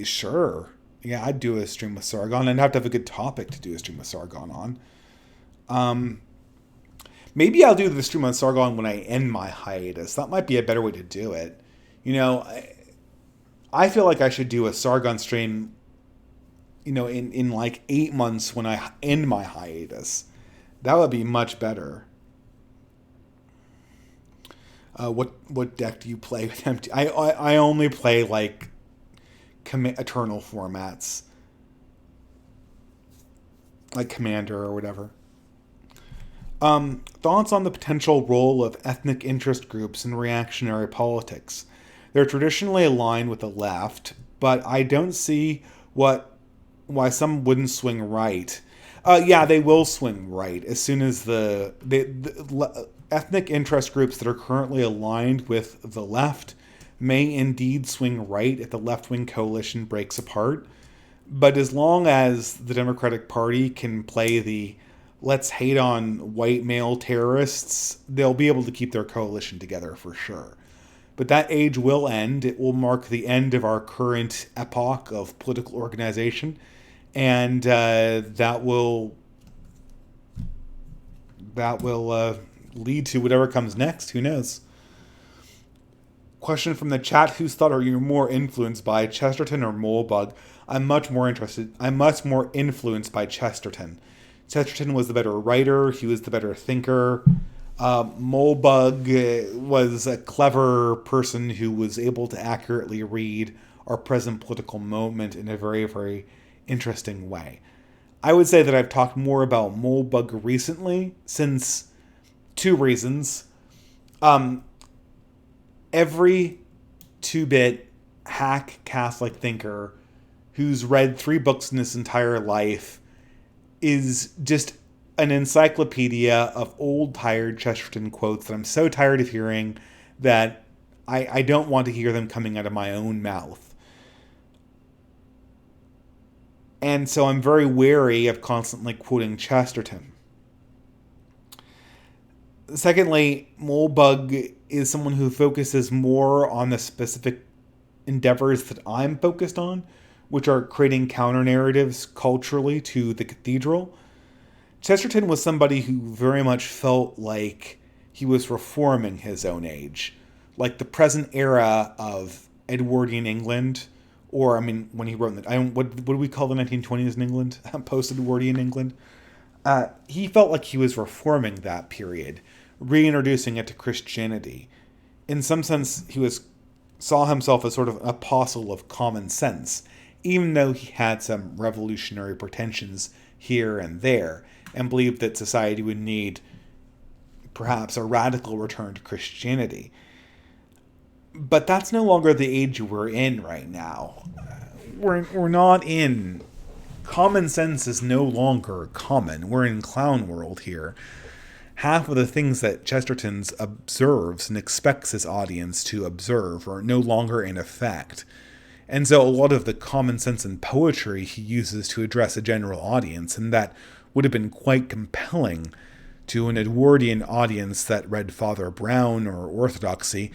Sure. Yeah, I'd do a stream with Sargon. I'd have to have a good topic to do a stream with Sargon on. Maybe I'll do the stream on Sargon when I end my hiatus. That might be a better way to do it. I feel like I should do a Sargon stream, in like 8 months when I end my hiatus. That would be much better. What deck do you play with empty? I only play like Eternal formats, like Commander or whatever. Thoughts on the potential role of ethnic interest groups in reactionary politics? They're traditionally aligned with the left, but I don't see why some wouldn't swing right. Yeah, they will swing right as soon as the ethnic interest groups that are currently aligned with the left may indeed swing right if the left-wing coalition breaks apart. But as long as the Democratic Party can play the let's hate on white male terrorists, they'll be able to keep their coalition together for sure. But that age will end. It will mark the end of our current epoch of political organization. And that will lead to whatever comes next. Who knows? Question from the chat: whose thought are you more influenced by, Chesterton or Moldbug? I'm much more influenced by Chesterton. Chesterton was the better writer. He was the better thinker. Moldbug was a clever person who was able to accurately read our present political moment in a very, very interesting way. I would say that I've talked more about Moldbug recently, since two reasons. Every 2-bit hack Catholic thinker who's read 3 books in his entire life is just an encyclopedia of old, tired Chesterton quotes that I'm so tired of hearing that I don't want to hear them coming out of my own mouth. And so I'm very wary of constantly quoting Chesterton. Secondly, Molebug is someone who focuses more on the specific endeavors that I'm focused on, which are creating counter narratives culturally to the cathedral. Chesterton was somebody who very much felt like he was reforming his own age. Like the present era of Edwardian England, or I mean, when he wrote that, what do we call the 1920s in England? Post-Edwardian England. He felt like he was reforming that period, reintroducing it to Christianity. In some sense, saw himself as sort of an apostle of common sense, even though he had some revolutionary pretensions here and there, and believed that society would need perhaps a radical return to Christianity. But that's no longer the age we're in right now. We're not in... Common sense is no longer common. We're in clown world here. Half of the things that Chesterton observes and expects his audience to observe are no longer in effect. And so a lot of the common sense and poetry he uses to address a general audience, and that would have been quite compelling to an Edwardian audience that read Father Brown or Orthodoxy,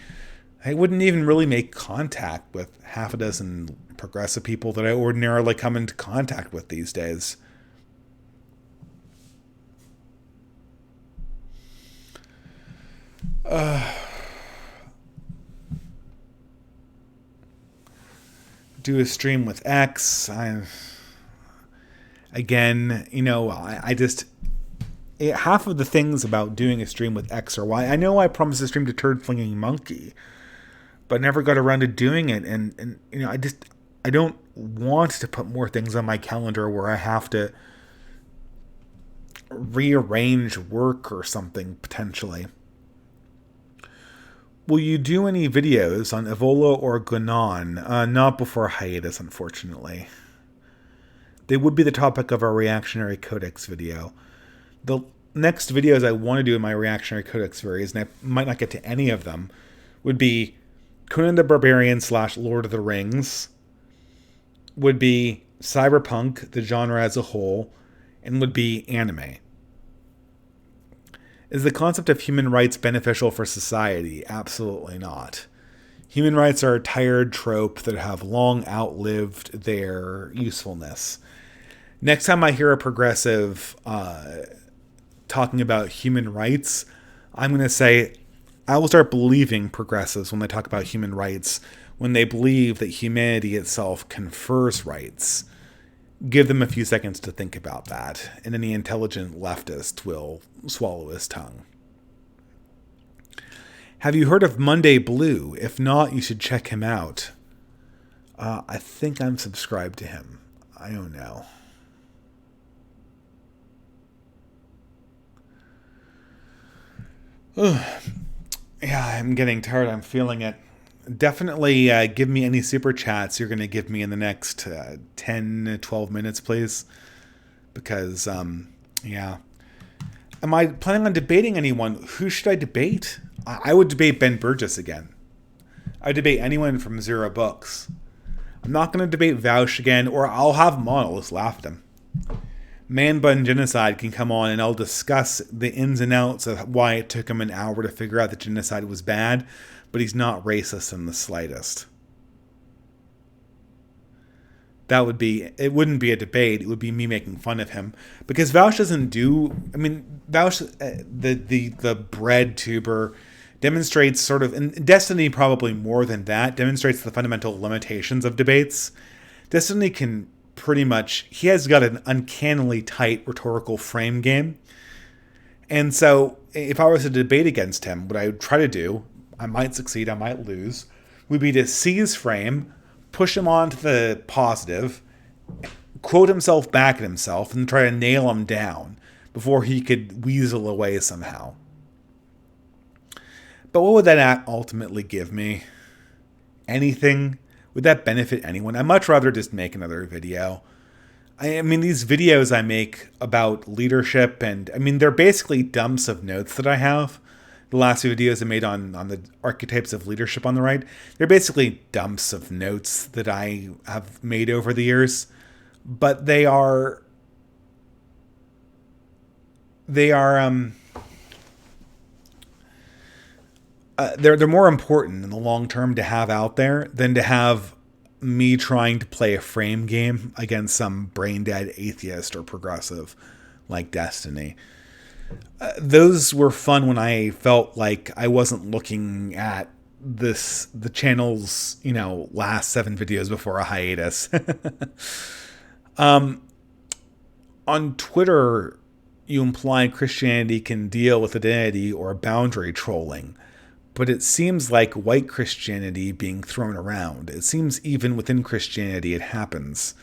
I wouldn't even really make contact with half a dozen progressive people that I ordinarily come into contact with these days. Do a stream with X. Half of the things about doing a stream with X are why I know I promised a stream to Turd Flinging Monkey, but never got around to doing it. And I don't want to put more things on my calendar where I have to rearrange work or something potentially. Will you do any videos on Evola or Gunan? Not before hiatus, unfortunately. They would be the topic of our Reactionary Codex video. The next videos I want to do in my Reactionary Codex series, and I might not get to any of them, would be Conan the Barbarian / Lord of the Rings, would be cyberpunk, the genre as a whole, and would be anime. Is the concept of human rights beneficial for society? Absolutely not. Human rights are a tired trope that have long outlived their usefulness. Next time I hear a progressive talking about human rights, I'm going to say I will start believing progressives when they talk about human rights, when they believe that humanity itself confers rights. Give them a few seconds to think about that, and any intelligent leftist will swallow his tongue. Have you heard of Monday Blue? If not, you should check him out. I think I'm subscribed to him. I don't know. Yeah, I'm getting tired. I'm feeling it. Definitely give me any super chats you're going to give me in the next 10, 12 minutes, please. Because, yeah. Am I planning on debating anyone? Who should I debate? I would debate Ben Burgess again. I would debate anyone from Zero Books. I'm not going to debate Vaush again, or I'll have him on. I'll just laugh at him. Man Bun Genocide can come on and I'll discuss the ins and outs of why it took him an hour to figure out that genocide was bad, but he's not racist in the slightest. It wouldn't be a debate, it would be me making fun of him. Because Vaush doesn't Vaush, the bread tuber, demonstrates sort of, and Destiny probably more than that, demonstrates the fundamental limitations of debates. Destiny can pretty much, he has got an uncannily tight rhetorical frame game. And so if I was to debate against him, what I would try to do, I might succeed, I might lose, would be to seize frame, push him on to the positive, quote himself back at himself, and try to nail him down before he could weasel away somehow. But what would that ultimately give me? Anything? Would that benefit anyone? I'd much rather just make another video. I mean, these videos I make about leadership, and I mean, they're basically dumps of notes that I have. the last few videos I made on the archetypes of leadership on the right, they're basically dumps of notes that I have made over the years, but they're more important in the long term to have out there than to have me trying to play a frame game against some brain dead atheist or progressive like Destiny. Those were fun when I felt like I wasn't looking at the channel's last 7 videos before a hiatus. On Twitter, you imply Christianity can deal with identity or boundary trolling, but it seems like white Christianity being thrown around. It seems even within Christianity it happens.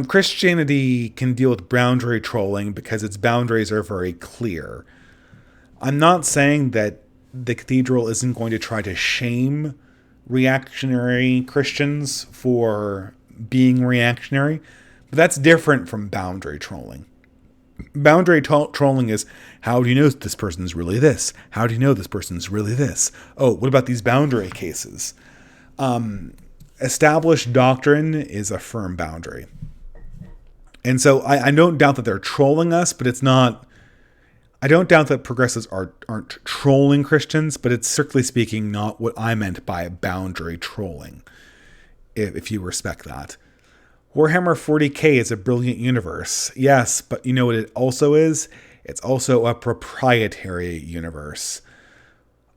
Christianity can deal with boundary trolling because its boundaries are very clear. I'm not saying that the cathedral isn't going to try to shame reactionary Christians for being reactionary, but that's different from boundary trolling. Boundary trolling is, how do you know this person's really this? How do you know this person's really this? Oh, what about these boundary cases? Established doctrine is a firm boundary. And so I don't doubt that they're trolling us, but it's not... I don't doubt that progressives aren't trolling Christians, but it's strictly speaking not what I meant by boundary trolling, if you respect that. Warhammer 40k is a brilliant universe. Yes, but you know what it also is? It's also a proprietary universe.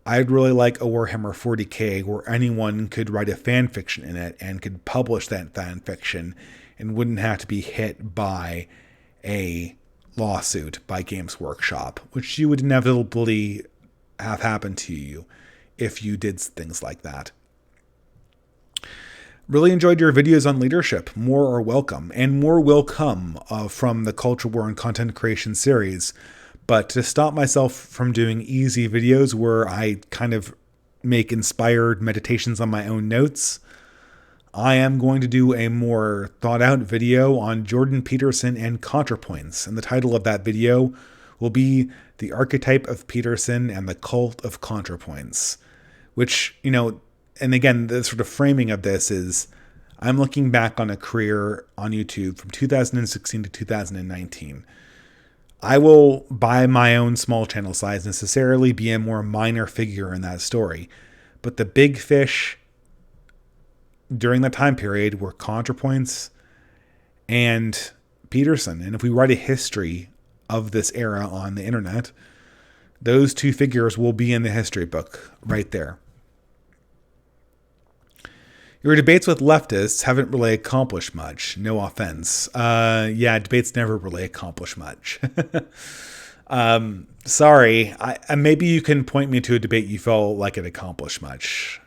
I'd really like a Warhammer 40k where anyone could write a fan fiction in it and could publish that fan fiction and wouldn't have to be hit by a lawsuit by Games Workshop, which you would inevitably have happen to you if you did things like that. Really enjoyed your videos on leadership. More are welcome, and more will come from the Culture War and Content Creation series. But to stop myself from doing easy videos where I kind of make inspired meditations on my own notes, I am going to do a more thought out video on Jordan Peterson and ContraPoints. And the title of that video will be The Archetype of Peterson and the Cult of ContraPoints. Which, and again, the sort of framing of this is I'm looking back on a career on YouTube from 2016 to 2019. I will, by my own small channel size, necessarily be a more minor figure in that story. But the big fish during that time period were ContraPoints and Peterson. And if we write a history of this era on the internet, those two figures will be in the history book right there. Your debates with leftists haven't really accomplished much. No offense. Debates never really accomplish much. Sorry. Maybe you can point me to a debate you felt like it accomplished much.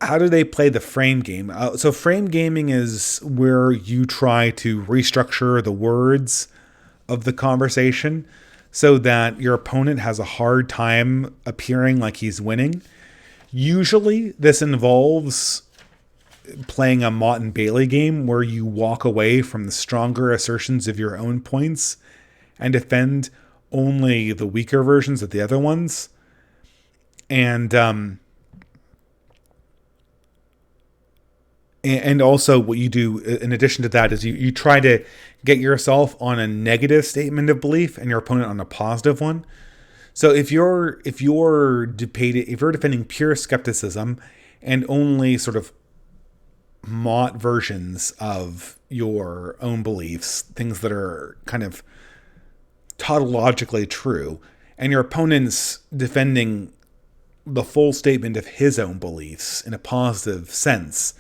How do they play the frame game? So frame gaming is where you try to restructure the words of the conversation so that your opponent has a hard time appearing like he's winning. Usually this involves playing a Mott and Bailey game where you walk away from the stronger assertions of your own points and defend only the weaker versions of the other ones. And also what you do in addition to that is you try to get yourself on a negative statement of belief and your opponent on a positive one. So if you're defending pure skepticism and only sort of Mott versions of your own beliefs, things that are kind of tautologically true, and your opponent's defending the full statement of his own beliefs in a positive sense,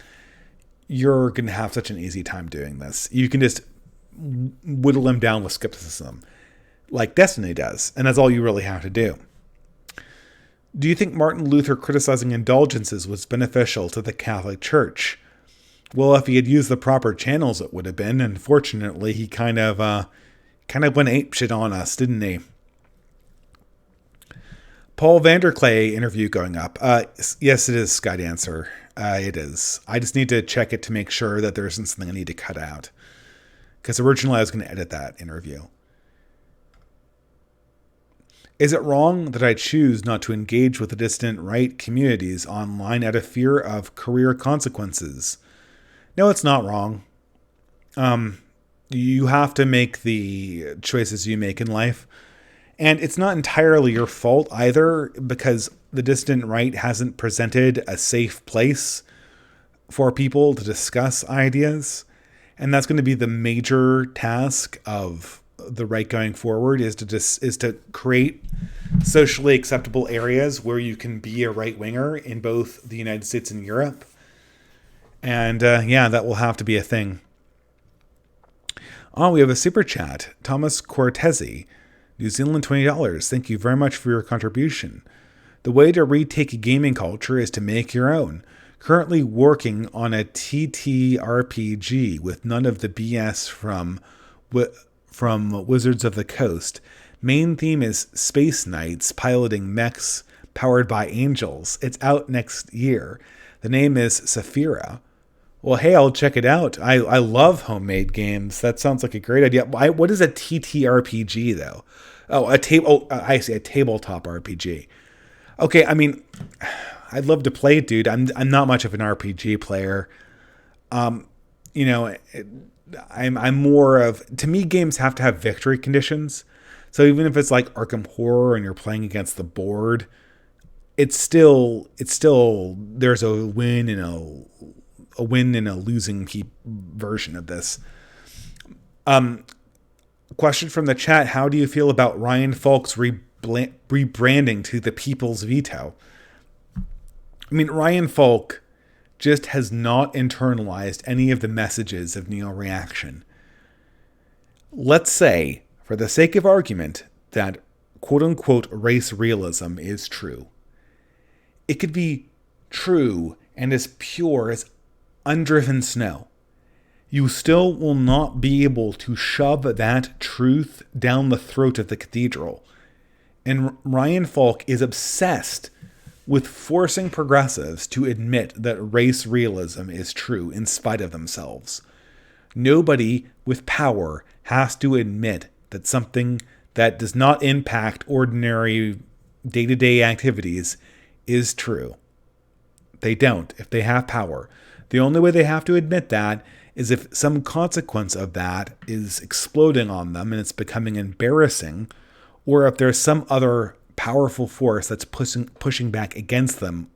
you're going to have such an easy time doing this. You can just whittle him down with skepticism, like Destiny does, and that's all you really have to do. Do you think Martin Luther criticizing indulgences was beneficial to the Catholic Church? Well, if he had used the proper channels, it would have been. Unfortunately, he kind of went apeshit on us, didn't he? Paul Vanderklay interview going up. Yes, it is, Skydancer. It is. I just need to check it to make sure that there isn't something I need to cut out. Because originally I was going to edit that interview. Is it wrong that I choose not to engage with the dissident right communities online out of fear of career consequences? No, it's not wrong. You have to make the choices you make in life. And it's not entirely your fault either, because the dissident right hasn't presented a safe place for people to discuss ideas. And that's going to be the major task of the right going forward, is to create socially acceptable areas where you can be a right winger in both the United States and Europe. And that will have to be a thing. Oh, we have a super chat. Thomas Cortese, New Zealand $20. Thank you very much for your contribution. The way to retake a gaming culture is to make your own. Currently working on a TTRPG with none of the BS from Wizards of the Coast. Main theme is space knights piloting mechs powered by angels. It's out next year. The name is Saphira. Well, hey, I'll check it out. I love homemade games. That sounds like a great idea. What is a TTRPG, though? Oh, I see, a tabletop RPG. Okay, I mean, I'd love to play it, dude. I'm not much of an RPG player. I'm more of, to me, games have to have victory conditions. So even if it's like Arkham Horror and you're playing against the board, it's still there's a win and a losing version of this. Question from the chat: how do you feel about Ryan Falk's rebranding to the People's Veto? I mean, Ryan Falk just has not internalized any of the messages of neo-reaction. Let's say, for the sake of argument, that quote-unquote race realism is true. It could be true and as pure as undriven snow. You still will not be able to shove that truth down the throat of the cathedral. And Ryan Falk is obsessed with forcing progressives to admit that race realism is true in spite of themselves. Nobody with power has to admit that something that does not impact ordinary day-to-day activities is true. They don't, if they have power. The only way they have to admit that is if some consequence of that is exploding on them and it's becoming embarrassing, or if there's some other powerful force that's pushing back against them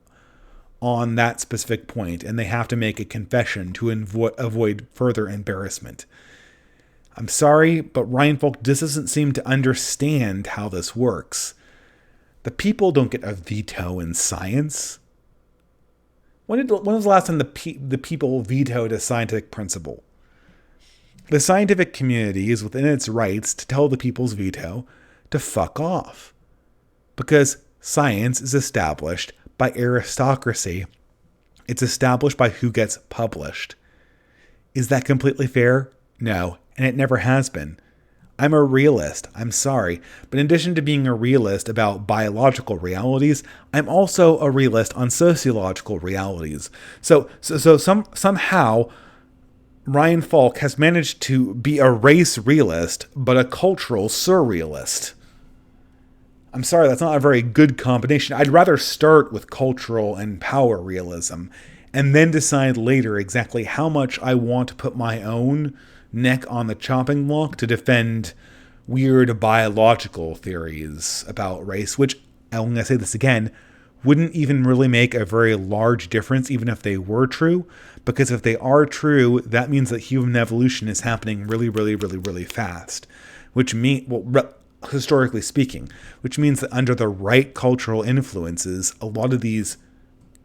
on that specific point, and they have to make a confession to avoid further embarrassment. I'm sorry, but Ryan Falk just doesn't seem to understand how this works. The people don't get a veto in science. When was the last time the people vetoed a scientific principle? The scientific community is within its rights to tell the people's veto to fuck off. Because science is established by aristocracy. It's established by who gets published. Is that completely fair? No, and it never has been. I'm a realist, I'm sorry, but in addition to being a realist about biological realities, I'm also a realist on sociological realities. So somehow Ryan Falk has managed to be a race realist, but a cultural surrealist. I'm sorry, that's not a very good combination. I'd rather start with cultural and power realism and then decide later exactly how much I want to put my own neck on the chopping block to defend weird biological theories about race, which, I'm going to say this again, wouldn't even really make a very large difference even if they were true, because if they are true, that means that human evolution is happening really, really, really, really fast, which means, historically speaking, which means that under the right cultural influences, a lot of these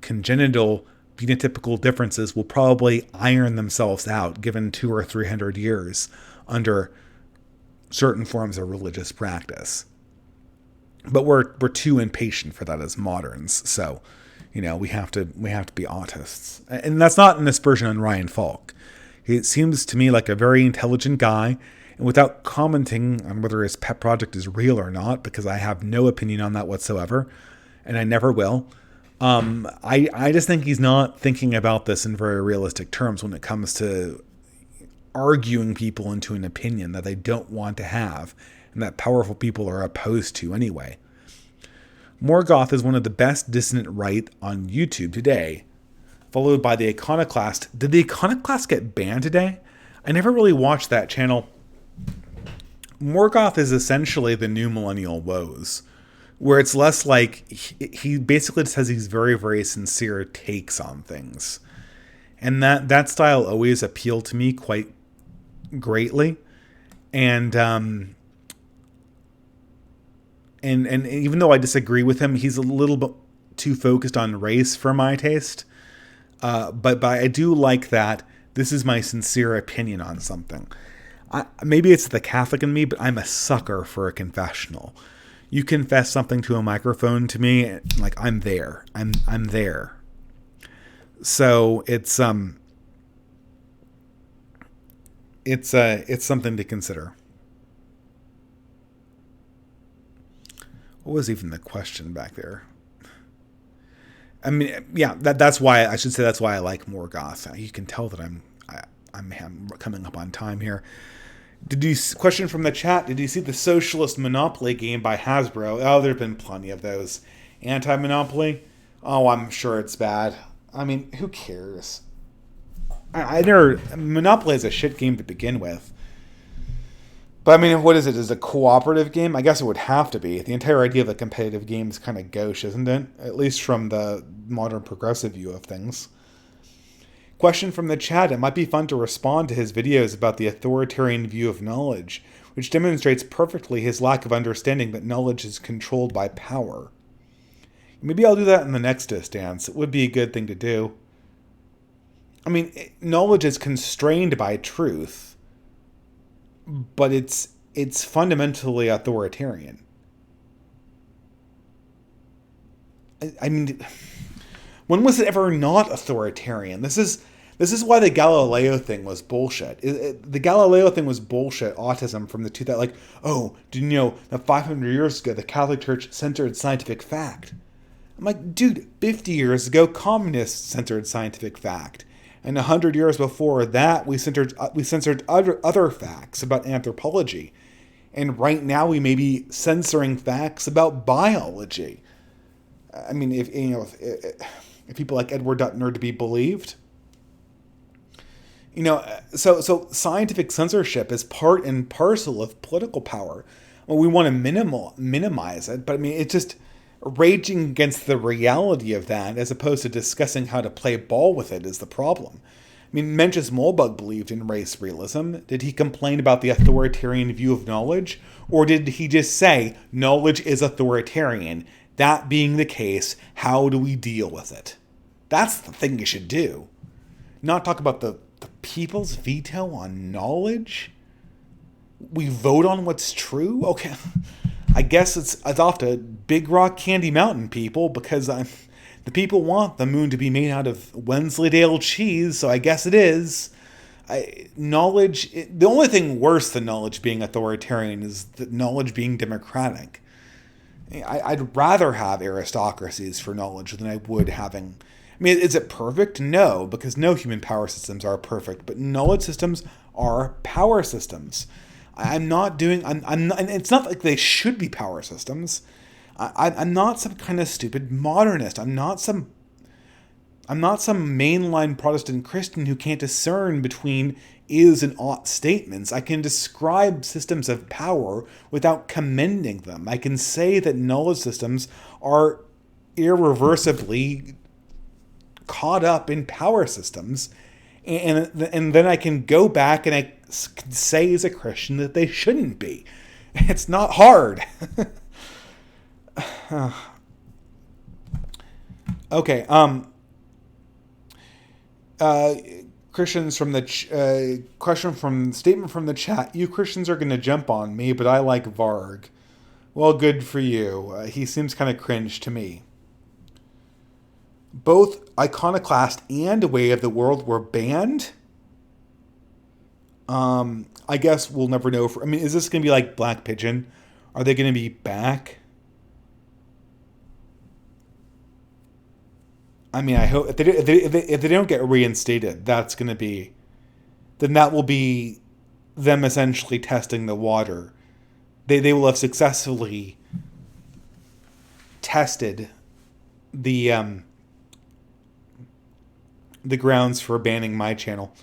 congenital phenotypical differences will probably iron themselves out given 200 or 300 years under certain forms of religious practice. But we're too impatient for that as moderns, so we have to be autists. And that's not an aspersion on Ryan Falk. He seems to me like a very intelligent guy, and without commenting on whether his pet project is real or not, because I have no opinion on that whatsoever, and I never will, I just think he's not thinking about this in very realistic terms when it comes to arguing people into an opinion that they don't want to have and that powerful people are opposed to anyway. Morgoth is one of the best dissonant right on YouTube today, followed by the Iconoclast. Did the Iconoclast get banned today? I never really watched that channel. Morgoth is essentially the new Millennial Woes, where it's less like he basically just has these very, very sincere takes on things. And that style always appealed to me quite greatly. And even though I disagree with him, he's a little bit too focused on race for my taste. But I do like that this is my sincere opinion on something. Maybe it's the Catholic in me, but I'm a sucker for a confessional. You confess something to a microphone to me, like I'm there. I'm there. So it's something to consider. What was even the question back there? I mean, yeah, that's why I should say that's why I like Morgoth. You can tell that I'm coming up on time here. Question from the chat? Did you see the Socialist Monopoly game by Hasbro? Oh, there've been plenty of those. Anti-Monopoly? Oh, I'm sure it's bad. I mean, who cares? Monopoly is a shit game to begin with. But I mean, what is it? Is it a cooperative game? I guess it would have to be. The entire idea of a competitive game is kind of gauche, isn't it? At least from the modern progressive view of things. Question from the chat. It might be fun to respond to his videos about the authoritarian view of knowledge, which demonstrates perfectly his lack of understanding that knowledge is controlled by power. Maybe I'll do that in the next dance. It would be a good thing to do. I mean, knowledge is constrained by truth, but it's fundamentally authoritarian. I mean, when was it ever not authoritarian? This is why the Galileo thing was bullshit. The Galileo thing was bullshit autism from the 2000. Like, oh, did you know that 500 years ago the Catholic Church censored scientific fact? I'm like, dude, 50 years ago communists censored scientific fact, and 100 years before that we censored other facts about anthropology, and right now we may be censoring facts about biology. I mean, if people like Edward Dutton are to be believed. So scientific censorship is part and parcel of political power. Well, we want to minimize it, but I mean, it's just raging against the reality of that as opposed to discussing how to play ball with it is the problem. I mean, Mencius Moldbug believed in race realism. Did he complain about the authoritarian view of knowledge? Or did he just say, knowledge is authoritarian? That being the case, how do we deal with it? That's the thing you should do. Not talk about the people's veto on knowledge. We vote on what's true? Okay. I guess it's off to Big Rock Candy Mountain, people, because the people want the moon to be made out of Wensleydale cheese, so I guess it is. The only thing worse than knowledge being authoritarian is knowledge being democratic. I'd rather have aristocracies for knowledge than I would having... I mean, is it perfect? No, because no human power systems are perfect, but knowledge systems are power systems. I'm not, and it's not like they should be power systems. I'm not some kind of stupid modernist. I'm not some mainline Protestant Christian who can't discern between is and ought statements. I can describe systems of power without commending them. I can say that knowledge systems are irreversibly caught up in power systems, and then I can go back and I can say as a Christian that they shouldn't be. It's not hard. Okay. Christians from the statement from the chat. You Christians are going to jump on me, but I like Varg. Well, good for you. He seems kind of cringe to me. Both Iconoclast and Way of the World were banned. I guess we'll never know. Is this going to be like Black Pigeon? Are they going to be back? I mean, I hope if they don't get reinstated, that's going to be... Then that will be them essentially testing the water. They will have successfully tested the the grounds for banning my channel.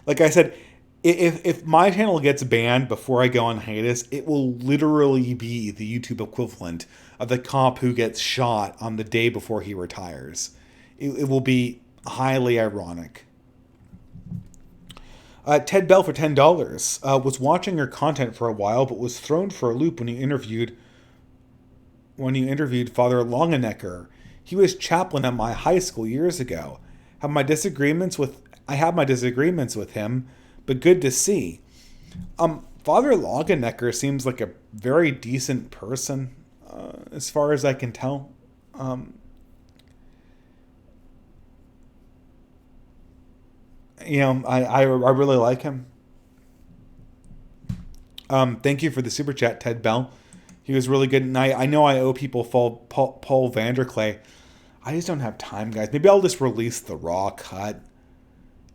Like I said, if my channel gets banned before I go on hiatus, it will literally be the YouTube equivalent of the cop who gets shot on the day before he retires. It will be highly ironic. Ted Bell for $10 was watching your content for a while, but was thrown for a loop when you interviewed Father Longenecker. He was chaplain at my high school years ago. I have my disagreements with him, but good to see. Father Longenecker seems like a very decent person, as far as I can tell. I really like him. Thank you for the super chat, Ted Bell. He was really good, and I know I owe people Paul Vanderklay. I just don't have time, guys. Maybe I'll just release the raw cut.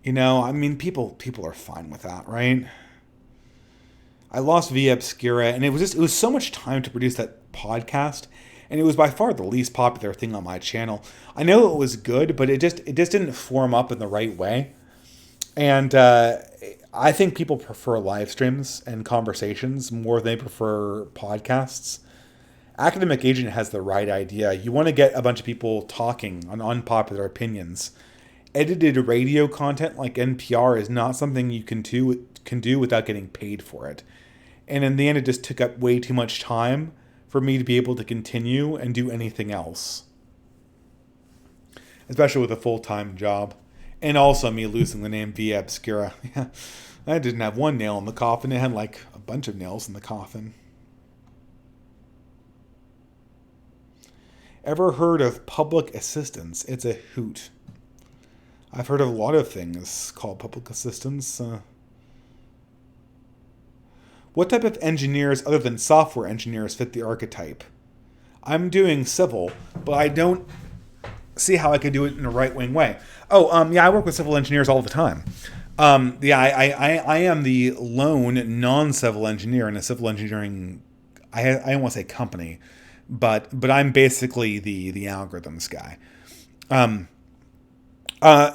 I mean, people are fine with that, right? I lost Via Obscura, and it was so much time to produce that podcast, and it was by far the least popular thing on my channel. I know it was good, but it just didn't form up in the right way. And I think people prefer live streams and conversations more than they prefer podcasts. Academic Agent has the right idea. You want to get a bunch of people talking on unpopular opinions. Edited radio content like NPR is not something you can do without getting paid for it. And in the end, it just took up way too much time for me to be able to continue and do anything else. Especially with a full-time job. And also me losing the name Via Obscura. I didn't have one nail in the coffin. It had like a bunch of nails in the coffin. Ever heard of public assistance? It's a hoot. I've heard of a lot of things called public assistance. What type of engineers other than software engineers fit the archetype? I'm doing civil, but I don't see how I could do it in a right-wing way. I work with civil engineers all the time. I am the lone non-civil engineer in a civil engineering, I don't want to say company, but I'm basically the algorithms guy.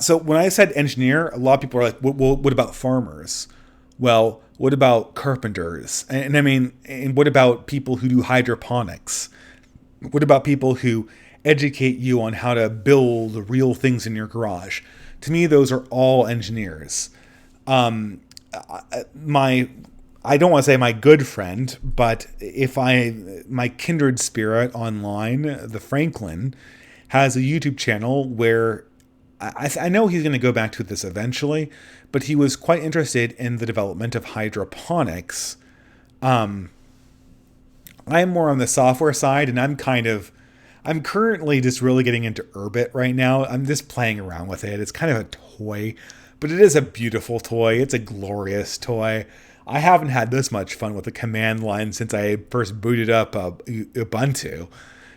So when I said engineer, a lot of people are like, well, what about farmers? Well, what about carpenters? And I mean, and what about people who do hydroponics? What about people who educate you on how to build real things in your garage? To me, those are all engineers. I don't want to say my good friend, but my kindred spirit online, the Franklin, has a YouTube channel where I know he's going to go back to this eventually, but he was quite interested in the development of hydroponics. I'm more on the software side, and I'm currently just really getting into Urbit right now. I'm just playing around with it. It's kind of a toy, but it is a beautiful toy. It's a glorious toy. I haven't had this much fun with the command line since I first booted up Ubuntu.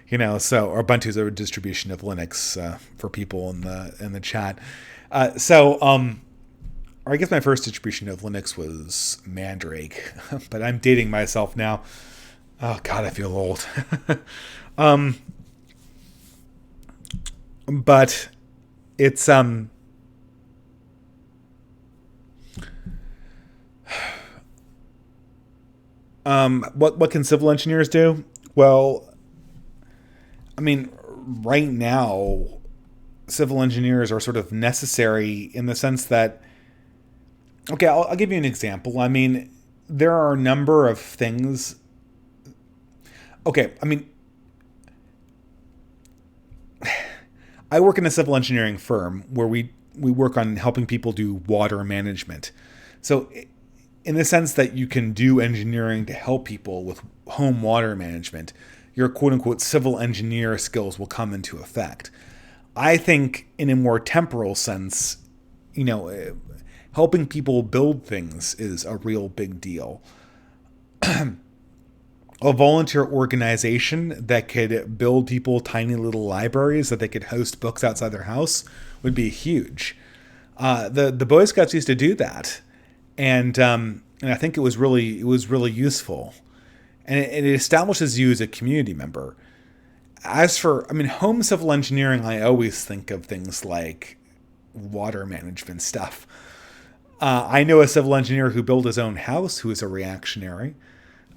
So Ubuntu is a distribution of Linux for people in the chat. Or I guess my first distribution of Linux was Mandrake, but I'm dating myself now. Oh God, I feel old. But it's what can civil engineers do? Well, I mean, right now, civil engineers are sort of necessary in the sense that, okay, I'll give you an example. I mean, there are a number of things. Okay, I mean, I work in a civil engineering firm where we work on helping people do water management. So in the sense that you can do engineering to help people with home water management, your quote-unquote civil engineer skills will come into effect. I think in a more temporal sense, helping people build things is a real big deal. A volunteer organization that could build people tiny little libraries that they could host books outside their house would be huge. The Boy Scouts used to do that, and I think it was really useful, and it establishes you as a community member. As for, I mean, home civil engineering, I always think of things like water management stuff. I know a civil engineer who built his own house who is a reactionary.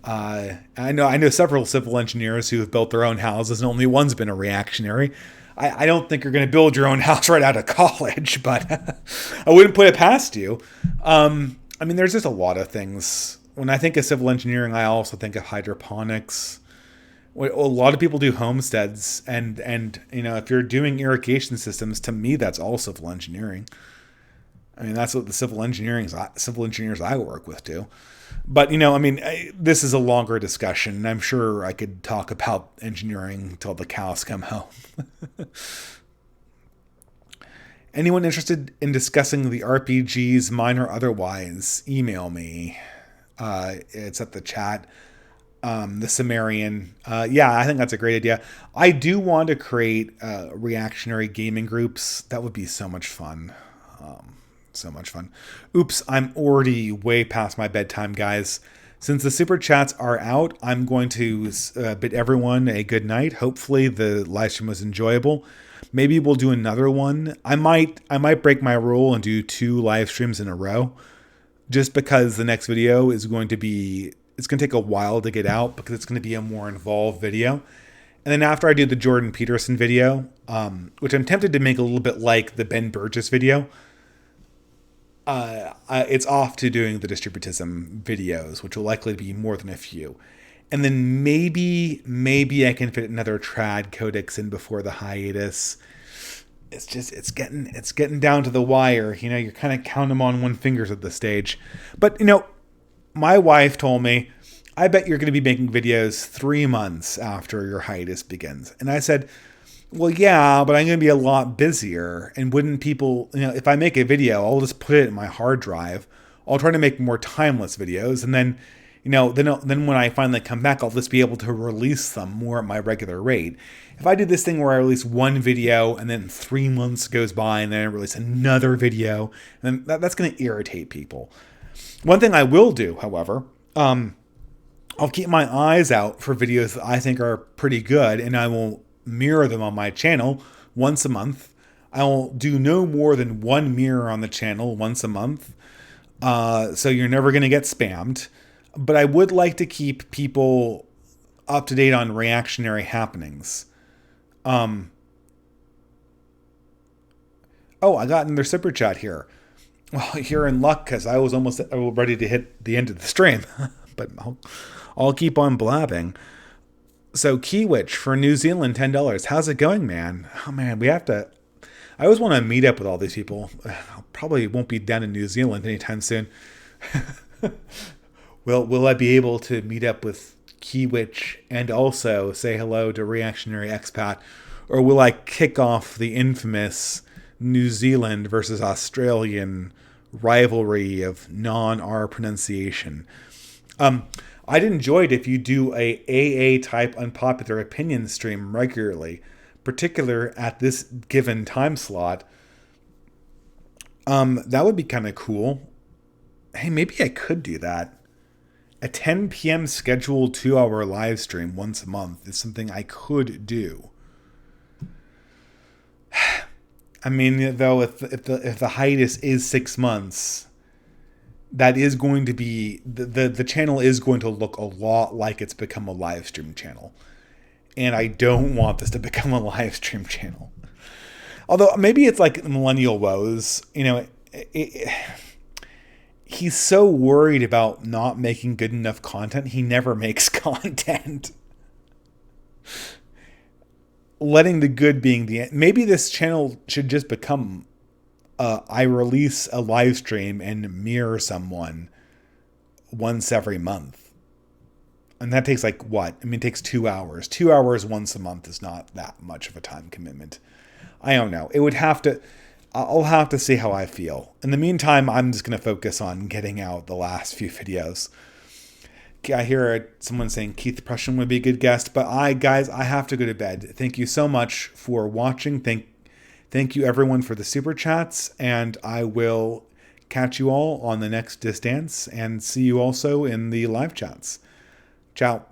I know several civil engineers who have built their own houses, and only one's been a reactionary. I don't think you're going to build your own house right out of college, but I wouldn't put it past you. I mean, there's just a lot of things. When I think of civil engineering, I also think of hydroponics. A lot of people do homesteads, and if you're doing irrigation systems, to me, that's all civil engineering. I mean, that's what the civil engineers I work with do. But, this is a longer discussion. I'm sure I could talk about engineering till the cows come home. Anyone interested in discussing the RPGs, mine or otherwise, email me. It's at the chat. The Sumerian. Yeah, I think that's a great idea. I do want to create reactionary gaming groups. That would be so much fun. So much fun. Oops, I'm already way past my bedtime, guys. Since the super chats are out, I'm going to bid everyone a good night. Hopefully the live stream was enjoyable. Maybe we'll do another one. I might break my rule and do 2 live streams in a row, just because the next video is going to be, it's going to take a while to get out because it's going to be a more involved video. And then after I do the Jordan Peterson video, which I'm tempted to make a little bit like the Ben Burgess video, it's off to doing the distributism videos, which will likely be more than a few. And then maybe I can fit another trad codex in before the hiatus. It's getting down to the wire. You're kind of counting them on one fingers at this stage. But, my wife told me, I bet you're going to be making videos 3 months after your hiatus begins. And I said, well, yeah, but I'm going to be a lot busier. And wouldn't people, if I make a video, I'll just put it in my hard drive. I'll try to make more timeless videos. And then, then when I finally come back, I'll just be able to release them more at my regular rate. If I do this thing where I release one video and then 3 months goes by and then I release another video, then that's going to irritate people. One thing I will do, however, I'll keep my eyes out for videos that I think are pretty good, and I will mirror them on my channel once a month. I will do no more than 1 mirror on the channel once a month. So you're never going to get spammed. But I would like to keep people up to date on reactionary happenings. Oh, I got another super chat here. Well, you're in luck because I was almost ready to hit the end of the stream. But I'll keep on blabbing. So Kiewich for New Zealand, $10. How's it going, man? Oh, man, we have to... I always want to meet up with all these people. I probably won't be down in New Zealand anytime soon. Will I be able to meet up with Kiewich and also say hello to Reactionary Expat? Or will I kick off the infamous New Zealand versus Australian rivalry of non-R pronunciation? I'd enjoy it if you do a AA type unpopular opinion stream regularly, particular at this given time slot. That would be kind of cool. Hey, maybe I could do that. A 10 p.m. scheduled 2-hour live stream once a month is something I could do. I mean, though, if the hiatus is 6 months, that is going to be the channel is going to look a lot like it's become a live stream channel, and I don't want this to become a live stream channel. Although maybe it's like Millennial Woes, he's so worried about not making good enough content, he never makes content. Letting the good being the end. Maybe this channel should just become I release a live stream and mirror someone once every month. And that takes like what? I mean, it takes 2 hours. 2 hours once a month is not that much of a time commitment. I don't know. I'll have to see how I feel. In the meantime, I'm just going to focus on getting out the last few videos. I hear someone saying Keith Prussian would be a good guest, but I have to go to bed. Thank you so much for watching. Thank you everyone for the super chats, and I will catch you all on the next Distance and see you also in the live chats. Ciao.